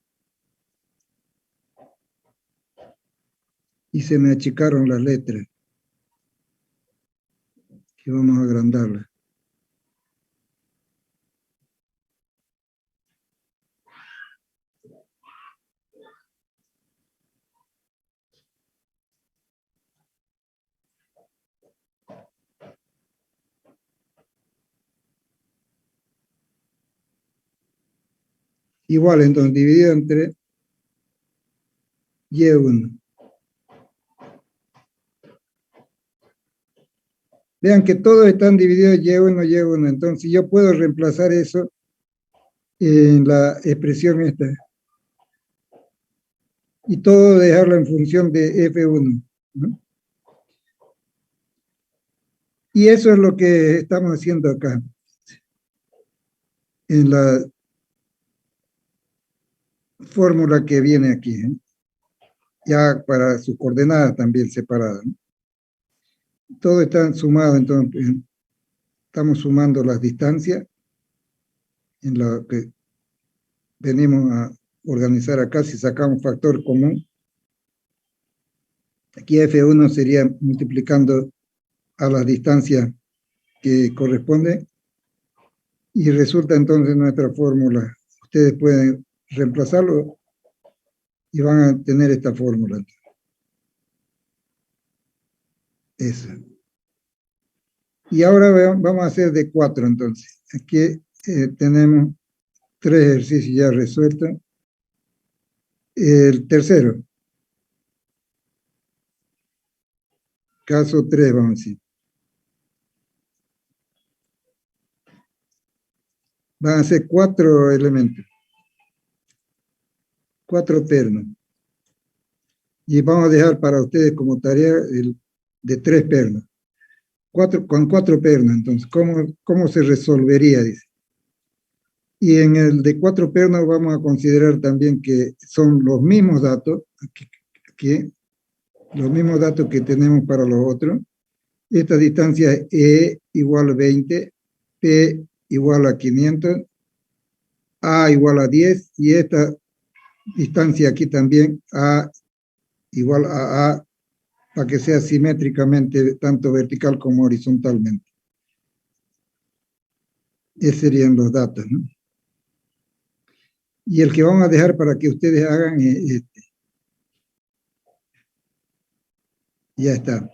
Y se me achicaron las letras. Que vamos a agrandarlas. Igual, entonces, dividido entre Y1. Vean que todos están divididos Y1, Y1. Entonces, yo puedo reemplazar eso en la expresión esta. Y todo dejarlo en función de F1, ¿no? Y eso es lo que estamos haciendo acá. En la fórmula que viene aquí, ¿eh? Ya para sus coordenadas también separadas, ¿no? Todo está sumado, entonces estamos sumando las distancias en lo que venimos a organizar acá. Si sacamos factor común, aquí F1 sería multiplicando a las distancias que corresponden y resulta entonces nuestra fórmula. Ustedes pueden reemplazarlo Y van a tener esta fórmula. Eso. Y ahora vamos a hacer de 4 entonces. Aquí tenemos 3 ejercicios ya resueltos. El tercero. Caso 3, vamos a decir. Van a ser 4 elementos. 4 pernos. Y vamos a dejar para ustedes como tarea el de 3 pernos. Con 4 pernos, entonces, ¿cómo se resolvería? Dice. Y en el de 4 pernos vamos a considerar también que son los mismos datos, aquí, los mismos datos que tenemos para los otros. Esta distancia es E igual a 20, P igual a 500, A igual a 10, y esta distancia aquí también, A igual a para que sea simétricamente tanto vertical como horizontalmente. Esos serían los datos, ¿no? Y el que vamos a dejar para que ustedes hagan es este. Ya está.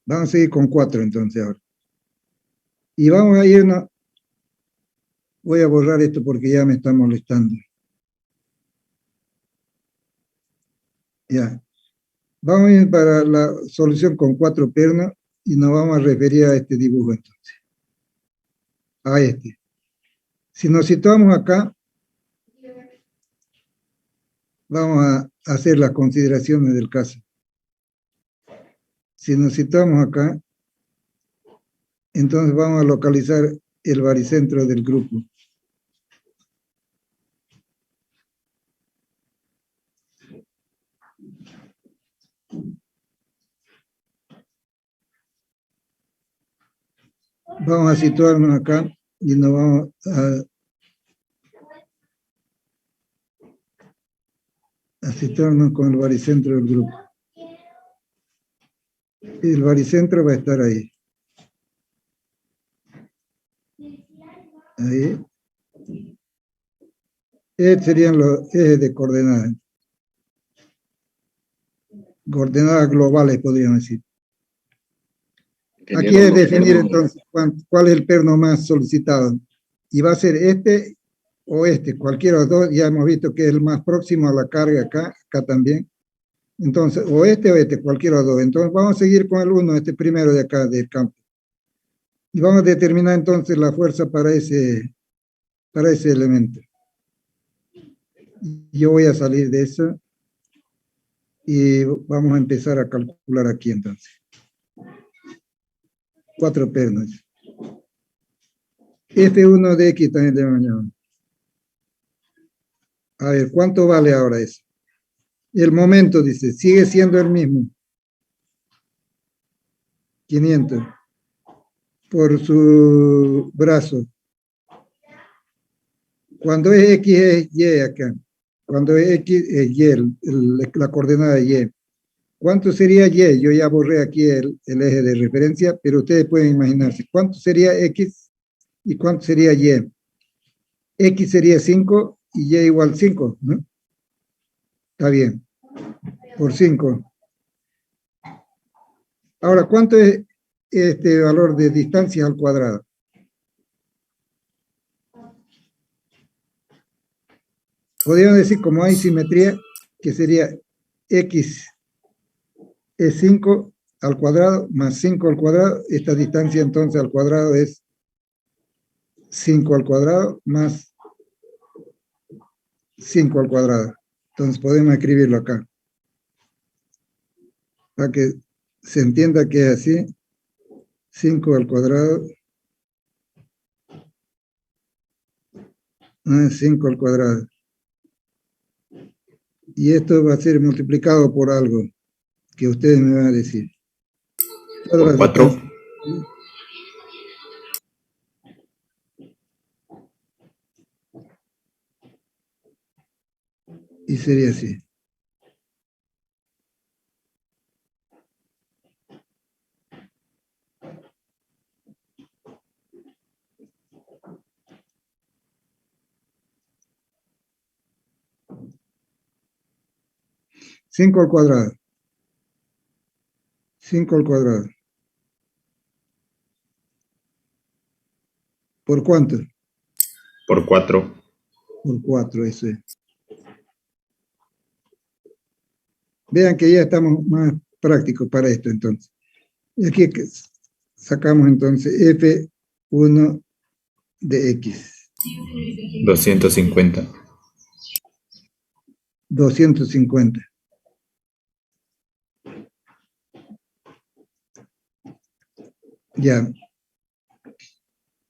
Vamos a seguir con 4 entonces ahora. Y vamos a irnos. Voy a borrar esto porque ya me está molestando. Ya. Vamos a ir para la solución con 4 pernos y nos vamos a referir a este dibujo entonces. A este. Si nos situamos acá, vamos a hacer las consideraciones del caso. Si nos situamos acá, entonces vamos a localizar el baricentro del grupo. Vamos a situarnos acá y nos vamos a situarnos con el baricentro del grupo. El baricentro va a estar ahí. Ahí. Estos serían los ejes de coordenadas. Coordenadas globales, podríamos decir. Aquí es definir entonces cuál es el perno más solicitado. Y va a ser este o este, cualquiera de los dos. Ya hemos visto que es el más próximo a la carga acá también. Entonces, o este, cualquiera de los dos. Entonces, vamos a seguir con el 1, este primero de acá, del campo. Y vamos a determinar entonces la fuerza para ese elemento. Yo voy a salir de eso y vamos a empezar a calcular aquí entonces. 4 pernos. F1 de X también de mañana. A ver, ¿cuánto vale ahora eso? El momento, dice, sigue siendo el mismo. 500 por su brazo. Cuando es X es Y acá. Cuando es X es Y, la coordenada de Y. ¿Cuánto sería Y? Yo ya borré aquí el eje de referencia, pero ustedes pueden imaginarse. ¿Cuánto sería X y cuánto sería Y? X sería 5 y Y igual 5, ¿no? Está bien. Por 5. Ahora, ¿cuánto es este valor de distancia al cuadrado? Podríamos decir, como hay simetría, que sería X es 5 al cuadrado más 5 al cuadrado. Esta distancia entonces al cuadrado es 5 al cuadrado más 5 al cuadrado. Entonces podemos escribirlo acá. Para que se entienda que es así. 5 al cuadrado más 5 al cuadrado. Y esto va a ser multiplicado por algo que ustedes me van a decir. Por 4. Y sería así. 5 al cuadrado. 5 al cuadrado. ¿Por cuánto? Por 4. Por 4, eso es. Vean que ya estamos más prácticos para esto, entonces. Y aquí sacamos, entonces, F1 de X. 250. 250. Ya.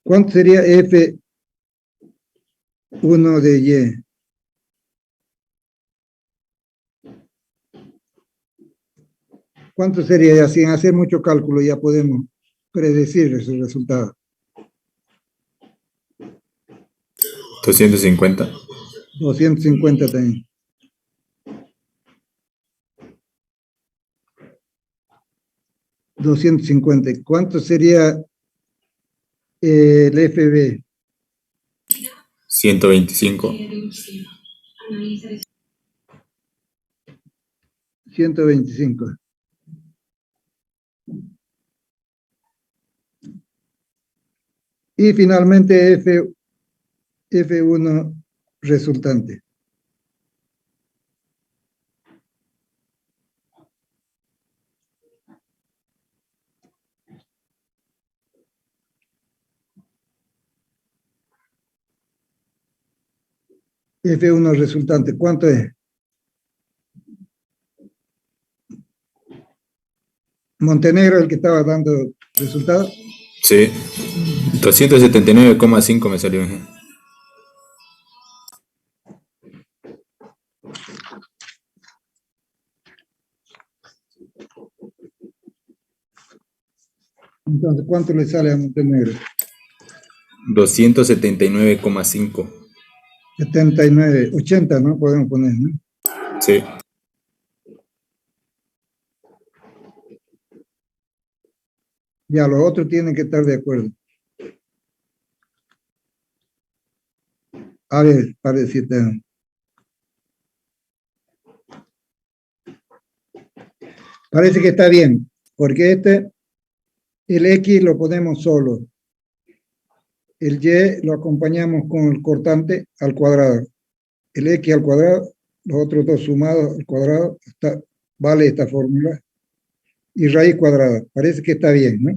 ¿Cuánto sería F1 de Y? ¿Cuánto sería? Ya sin hacer mucho cálculo ya podemos predecir ese resultado. 250. 250 también. $250. ¿Cuánto sería el FB? 125. 125. Y finalmente F1 resultante. F1 resultante, ¿cuánto es? Montenegro, el que estaba dando resultado. Sí. 279,5 me salió. Entonces, ¿cuánto le sale a Montenegro? 279,5. 79, 80, ¿no? Podemos poner, ¿no? Sí. Ya, los otros tienen que estar de acuerdo. A ver, para decirte. Parece que está bien, porque el X lo ponemos solo. El Y lo acompañamos con el cortante al cuadrado. El X al cuadrado, los otros dos sumados al cuadrado, vale esta fórmula. Y raíz cuadrada. Parece que está bien, ¿no?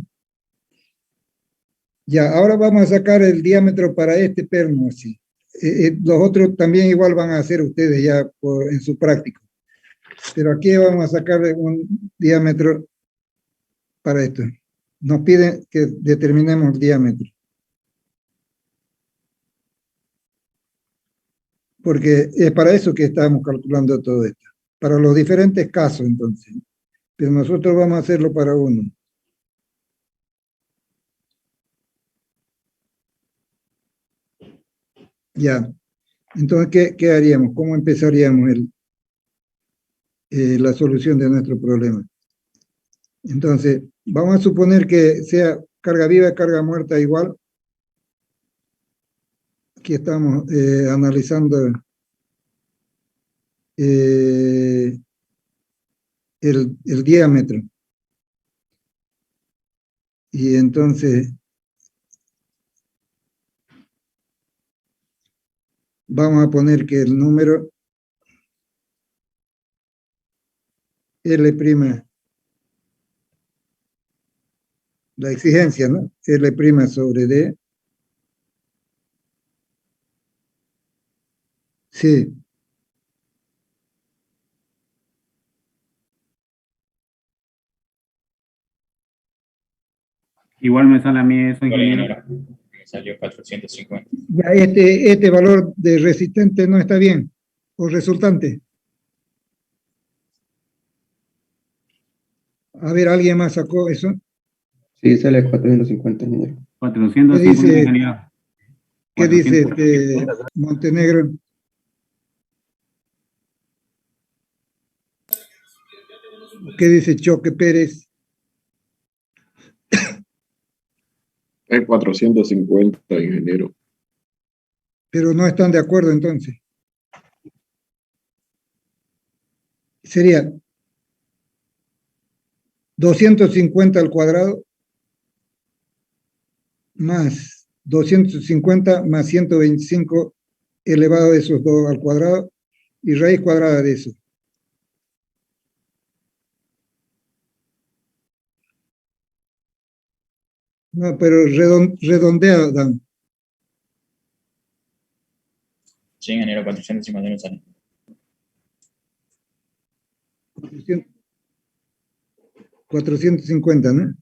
Ya, ahora vamos a sacar el diámetro para este perno, así. Los otros también igual van a hacer ustedes ya en su práctico. Pero aquí vamos a sacarle un diámetro para esto. Nos piden que determinemos el diámetro. Porque es para eso que estamos calculando todo esto. Para los diferentes casos, entonces. Pero nosotros vamos a hacerlo para uno. Ya. Entonces, ¿qué haríamos? ¿Cómo empezaríamos la solución de nuestro problema? Entonces, vamos a suponer que sea carga viva y carga muerta igual. Aquí estamos analizando el diámetro. Y entonces vamos a poner que el número L', la exigencia, ¿no? L' sobre D. Sí. Igual me sale a mí eso, ingeniero. Me salió 450. Ya este valor de resistente no está bien, o resultante. A ver, ¿alguien más sacó eso? Sí, sale 450, ingeniero. 450, ingeniero. ¿Qué dice Montenegro? ¿Qué dice Choque Pérez? Es 450, ingeniero. Pero no están de acuerdo entonces. sería 250 al cuadrado más 250 más 125 elevado a esos dos al cuadrado y raíz cuadrada de eso. No, pero redondea, Dan. Sí, ingeniero, 451 sale. 450, ¿no?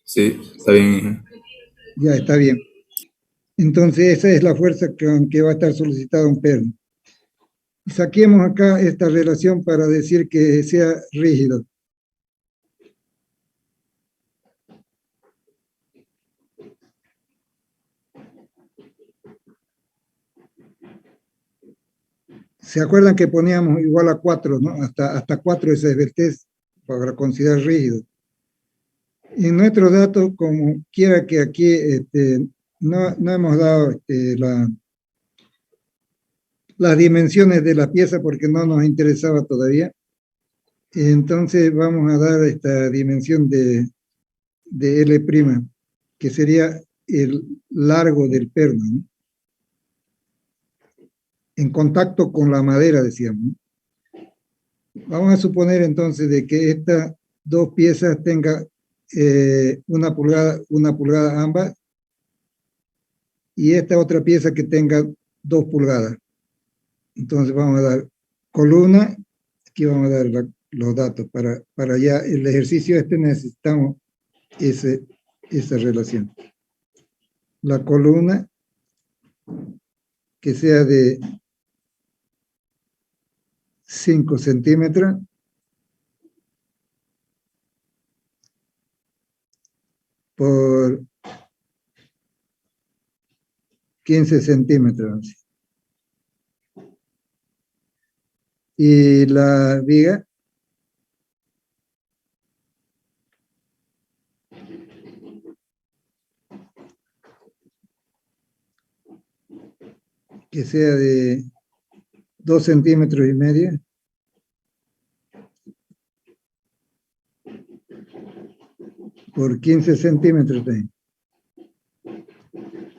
Sí, está bien, ingeniero. Ya está bien. Entonces esa es la fuerza que va a estar solicitada un perno. Saquemos acá esta relación para decir que sea rígido. ¿Se acuerdan que poníamos igual a 4, ¿no? Hasta 4 esa esbeltez para considerar rígido. En nuestro dato, como quiera que aquí no hemos dado las dimensiones de la pieza porque no nos interesaba todavía. Entonces vamos a dar esta dimensión de L', que sería el largo del perno, ¿no? En contacto con la madera, decíamos, ¿no? Vamos a suponer entonces de que estas dos piezas tengan una pulgada ambas, y esta otra pieza que tenga 2 pulgadas. Entonces vamos a dar columna, aquí vamos a dar los datos, para ya el ejercicio necesitamos esa relación. La columna que sea de 5 centímetros por 15 centímetros. Y la viga que sea de 2 centímetros y medio por 15 centímetros también.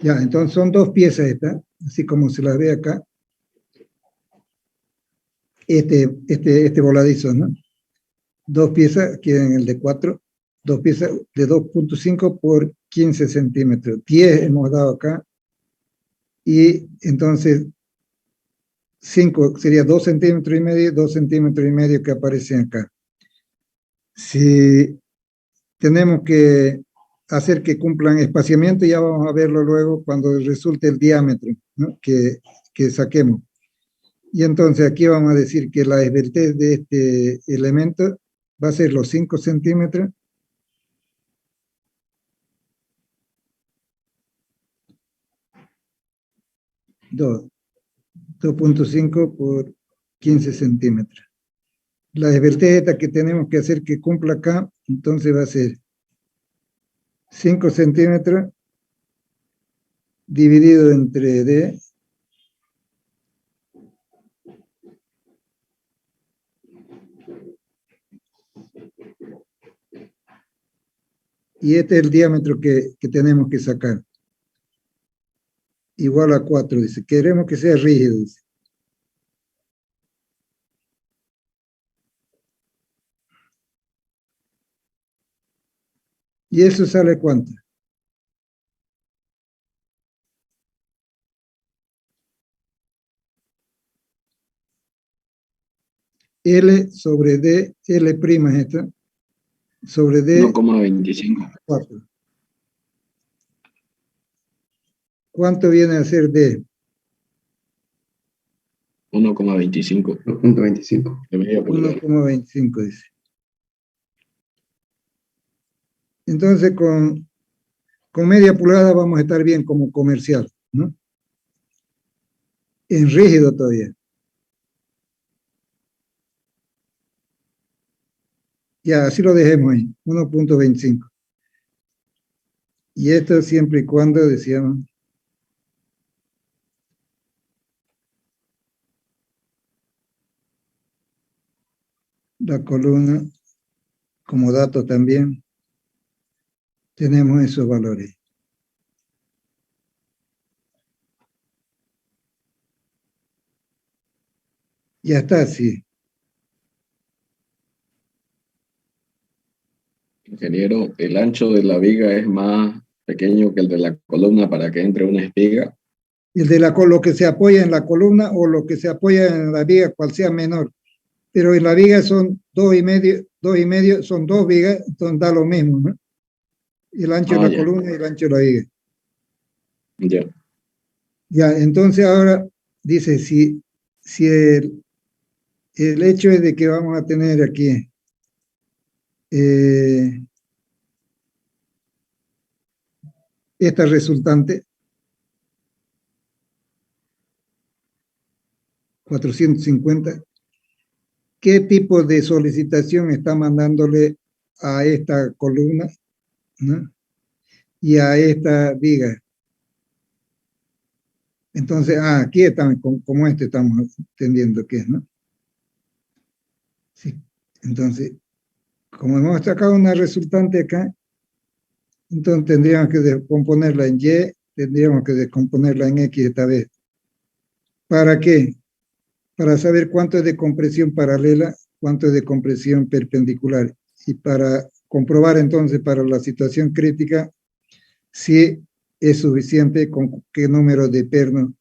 Ya, entonces son dos piezas estas, así como se las ve acá. Este voladizo, ¿no? Dos piezas quedan el de 4, dos piezas de 2.5 por 15 centímetros. 10 hemos dado acá. Y entonces 5 sería 2 centímetros y medio, 2 centímetros y medio que aparecen acá. Si tenemos que hacer que cumplan espaciamiento, ya vamos a verlo luego cuando resulte el diámetro, ¿no? que saquemos. Y entonces aquí vamos a decir que la esbeltez de este elemento va a ser los 5 centímetros dos, 2.5 por 15 centímetros. La esbeltez esta que tenemos que hacer que cumpla acá, entonces va a ser 5 centímetros dividido entre D y este es el diámetro que tenemos que sacar. Igual a 4, dice. Queremos que sea rígido, dice. ¿Y eso sale cuánto? L sobre D, L' es esta, sobre D, 1,25. 4. ¿Cuánto viene a ser D? 1,25. 2.25. De media pulgada. 1,25 dice. Entonces con media pulgada vamos a estar bien como comercial, ¿no? En rígido todavía. Ya, así lo dejemos ahí, 1.25. Y esto siempre y cuando, decíamos, la columna, como dato también, tenemos esos valores. Ya está así. Ingeniero, el ancho de la viga es más pequeño que el de la columna para que entre una espiga. El de lo que se apoya en la columna o lo que se apoya en la viga, cual sea menor. Pero en la viga son 2,5, son 2 vigas, entonces da lo mismo, ¿no? El ancho de la Ya. columna y el ancho de la viga. Ya. Ya, entonces ahora dice, si el hecho es de que vamos a tener aquí esta resultante, 450, ¿qué tipo de solicitación está mandándole a esta columna, ¿no? Y a esta viga? Entonces, aquí estamos, como estamos entendiendo que es, ¿no? Sí. Entonces, como hemos sacado una resultante acá, entonces tendríamos que descomponerla en Y, tendríamos que descomponerla en X esta vez. ¿Para qué? Para saber cuánto es de compresión paralela, cuánto es de compresión perpendicular. Y para comprobar entonces para la situación crítica si es suficiente, con qué número de pernos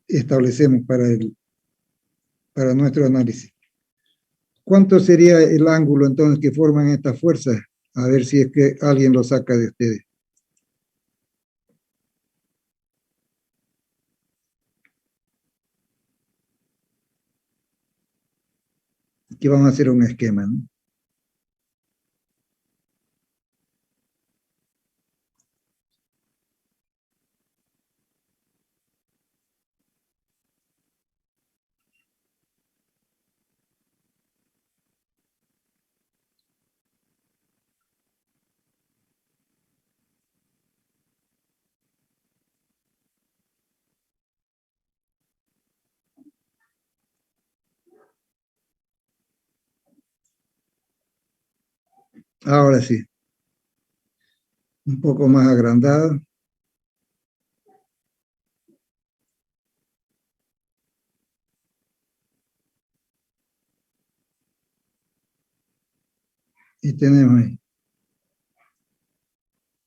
establecemos para nuestro análisis. ¿Cuánto sería el ángulo entonces que forman estas fuerzas? A ver si es que alguien lo saca de ustedes. Aquí vamos a hacer un esquema, ¿no? Ahora sí, un poco más agrandado. Y tenemos ahí.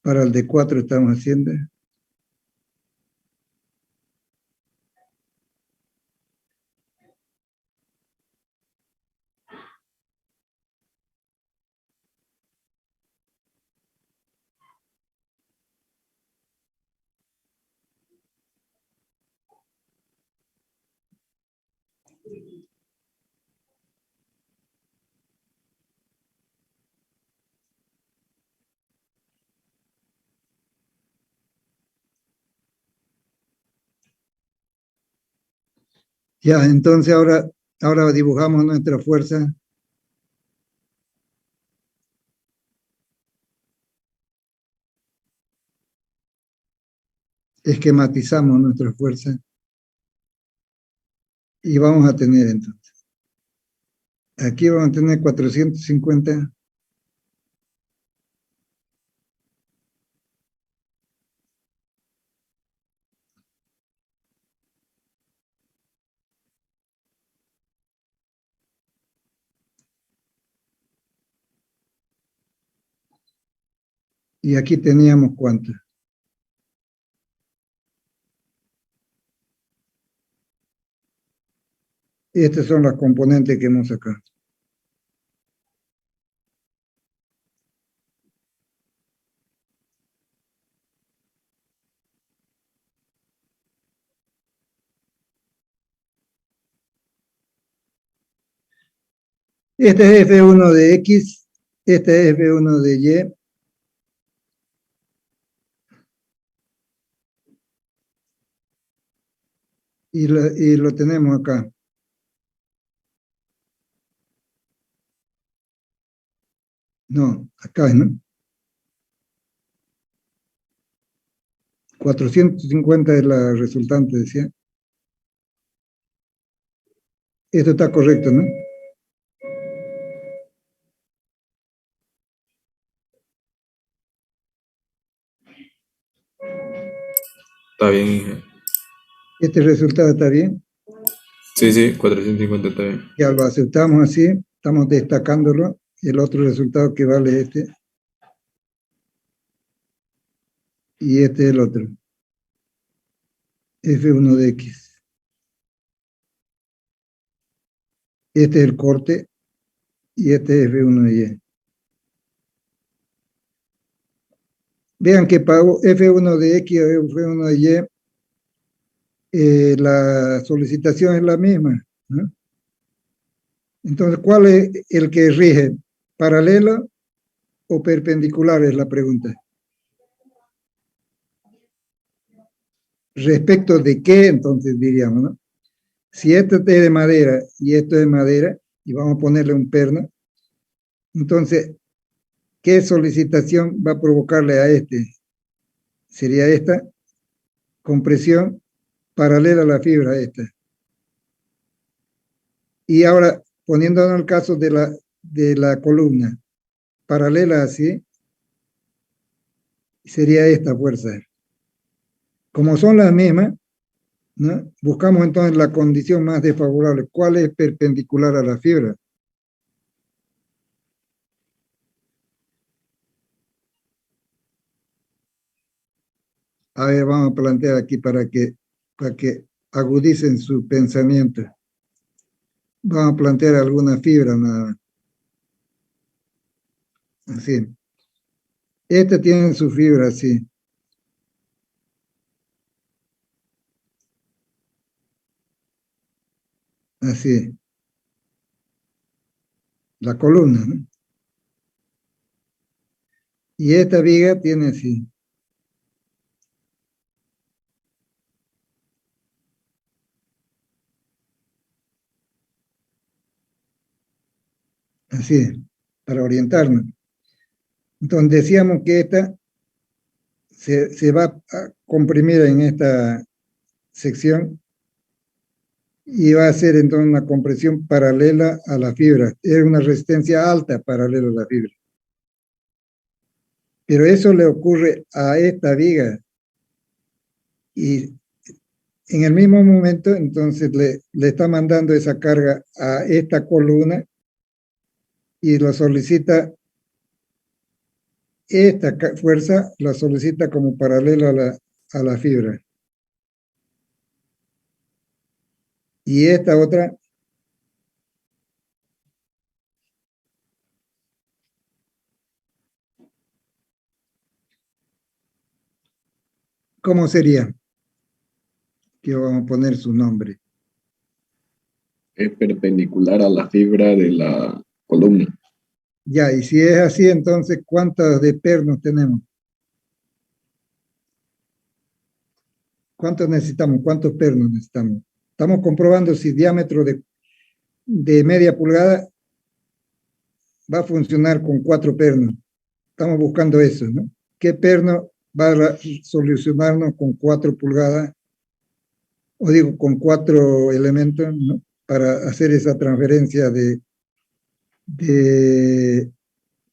Para el de 4 estamos haciendo. Ya, entonces ahora dibujamos nuestra fuerza. Esquematizamos nuestra fuerza. Y vamos a tener entonces. Aquí vamos a tener 450. Y aquí teníamos ¿cuánto? Estas son las componentes que hemos sacado. Este es F1 de X, este es F1 de Y. Y lo tenemos acá. No, acá, ¿no? 450 es la resultante, decía. Esto está correcto, ¿no? Está bien, Inge. ¿Este resultado está bien? Sí, sí, 450 está bien. Ya lo aceptamos así, estamos destacándolo. El otro resultado que vale este. Y este es el otro. F1 de X. Este es el corte y este es F1 de Y. Vean que para F1 de X o F1 de Y, la solicitación es la misma, ¿no? Entonces, ¿cuál es el que rige? ¿Paralelo o perpendicular? Es la pregunta. ¿Respecto de qué? Entonces diríamos, ¿no? Si esto es de madera y esto es de madera, y vamos a ponerle un perno, entonces, ¿qué solicitación va a provocarle a este? Sería esta, compresión paralela a la fibra esta. Y ahora, poniéndonos el caso de la columna, paralela así, sería esta fuerza. Como son las mismas, ¿no? Buscamos entonces la condición más desfavorable. ¿Cuál es perpendicular a la fibra? A ver, vamos a plantear aquí para que agudicen su pensamiento. Vamos a plantear alguna fibra nada. Así. Este tiene su fibra así. Así. La columna, ¿no? Y esta viga tiene así. Así, para orientarnos. Entonces decíamos que esta se va a comprimir en esta sección y va a ser entonces una compresión paralela a la fibra. Es una resistencia alta paralela a la fibra. Pero eso le ocurre a esta viga y en el mismo momento entonces le está mandando esa carga a esta columna y lo solicita, esta fuerza la solicita como paralelo a la fibra. Y esta otra ¿cómo sería? Que vamos a poner su nombre. Es perpendicular a la fibra de la columna. Ya, y si es así, entonces, ¿cuántos de pernos tenemos? ¿Cuántos necesitamos? ¿Cuántos pernos necesitamos? Estamos comprobando si diámetro de media pulgada va a funcionar con 4 pernos. Estamos buscando eso, ¿no? ¿Qué perno va a solucionarnos con 4 pulgadas? O digo, con 4 elementos, ¿no? Para hacer esa transferencia de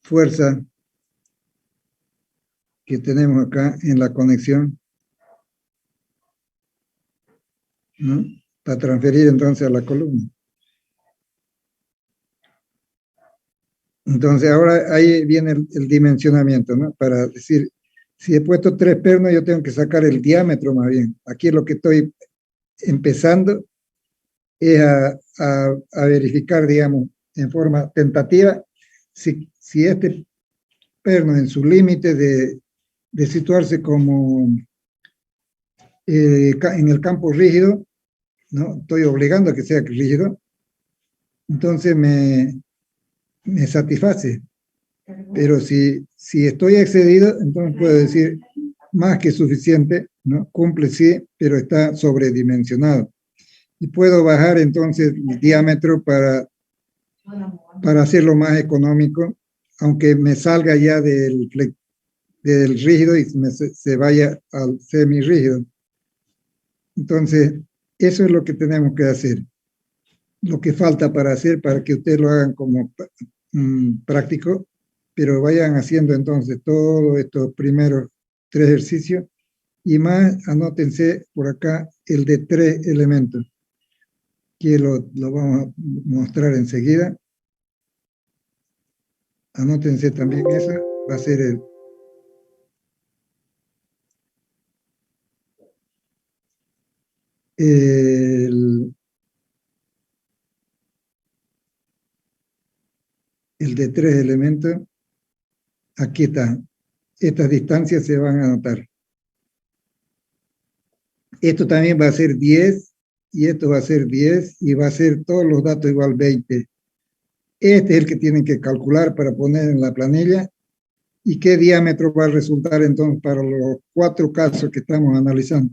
fuerza que tenemos acá en la conexión, ¿no? Para transferir entonces a la columna. Entonces ahora ahí viene el dimensionamiento, ¿no? Para decir, si he puesto 3 pernos, yo tengo que sacar el diámetro más bien. Aquí lo que estoy empezando es a verificar, digamos, en forma tentativa, si este perno en su límite de situarse como en el campo rígido, ¿no? Estoy obligando a que sea rígido, entonces me satisface. Pero si estoy excedido, entonces puedo decir más que suficiente, ¿no? Cumple sí, pero está sobredimensionado. Y puedo bajar entonces el diámetro para hacerlo más económico, aunque me salga ya del rígido y se vaya al semirrígido. Entonces, eso es lo que tenemos que hacer. Lo que falta para hacer, para que ustedes lo hagan como práctico, pero vayan haciendo entonces todos estos primeros 3 ejercicios y más, anótense por acá el de 3 elementos, que lo vamos a mostrar enseguida. Anótense también eso, va a ser el de 3 elementos. Aquí está. Estas distancias se van a anotar. Esto también va a ser 10, y esto va a ser 10, y va a ser todos los datos igual 20. Este es el que tienen que calcular para poner en la planilla. ¿Y qué diámetro va a resultar entonces para los 4 casos que estamos analizando?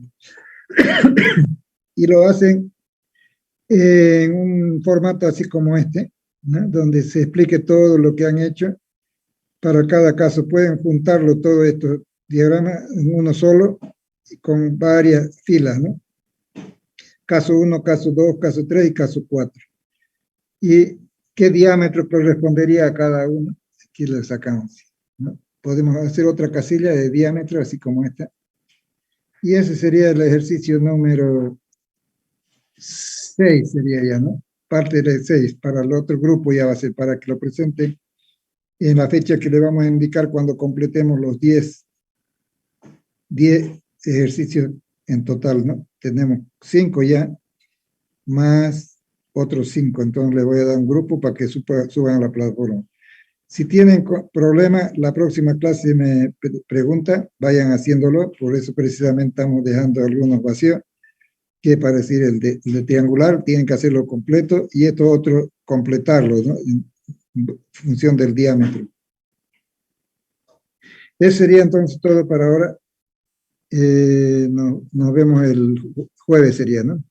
Y lo hacen en un formato así como este, ¿no? Donde se explique todo lo que han hecho para cada caso. Pueden juntarlo todos estos diagramas en uno solo, con varias filas, ¿no? Caso 1, caso 2, caso 3 y caso 4. ¿Y qué diámetro correspondería a cada uno? Aquí lo sacamos, ¿no? Podemos hacer otra casilla de diámetro, así como esta. Y ese sería el ejercicio número 6, sería ya, ¿no? Parte de 6. Para el otro grupo ya va a ser para que lo presenten en la fecha que le vamos a indicar cuando completemos los 10 ejercicios en total, ¿no? Tenemos 5 ya, más otros 5. Entonces le voy a dar un grupo para que suban a la plataforma. Si tienen problemas, la próxima clase me pregunta, vayan haciéndolo. Por eso precisamente estamos dejando algunos vacíos, que para decir el de triangular tienen que hacerlo completo, y esto otro completarlo, ¿no? En función del diámetro. Eso sería entonces todo para ahora. Nos vemos el jueves, sería, ¿no?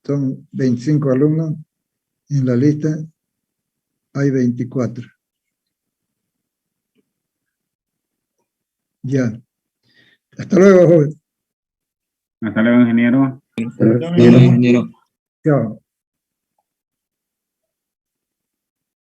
Son 25 alumnos en la lista, hay 24. Ya. Hasta luego, joven. Hasta luego, ingeniero. Ingeniero. Chao.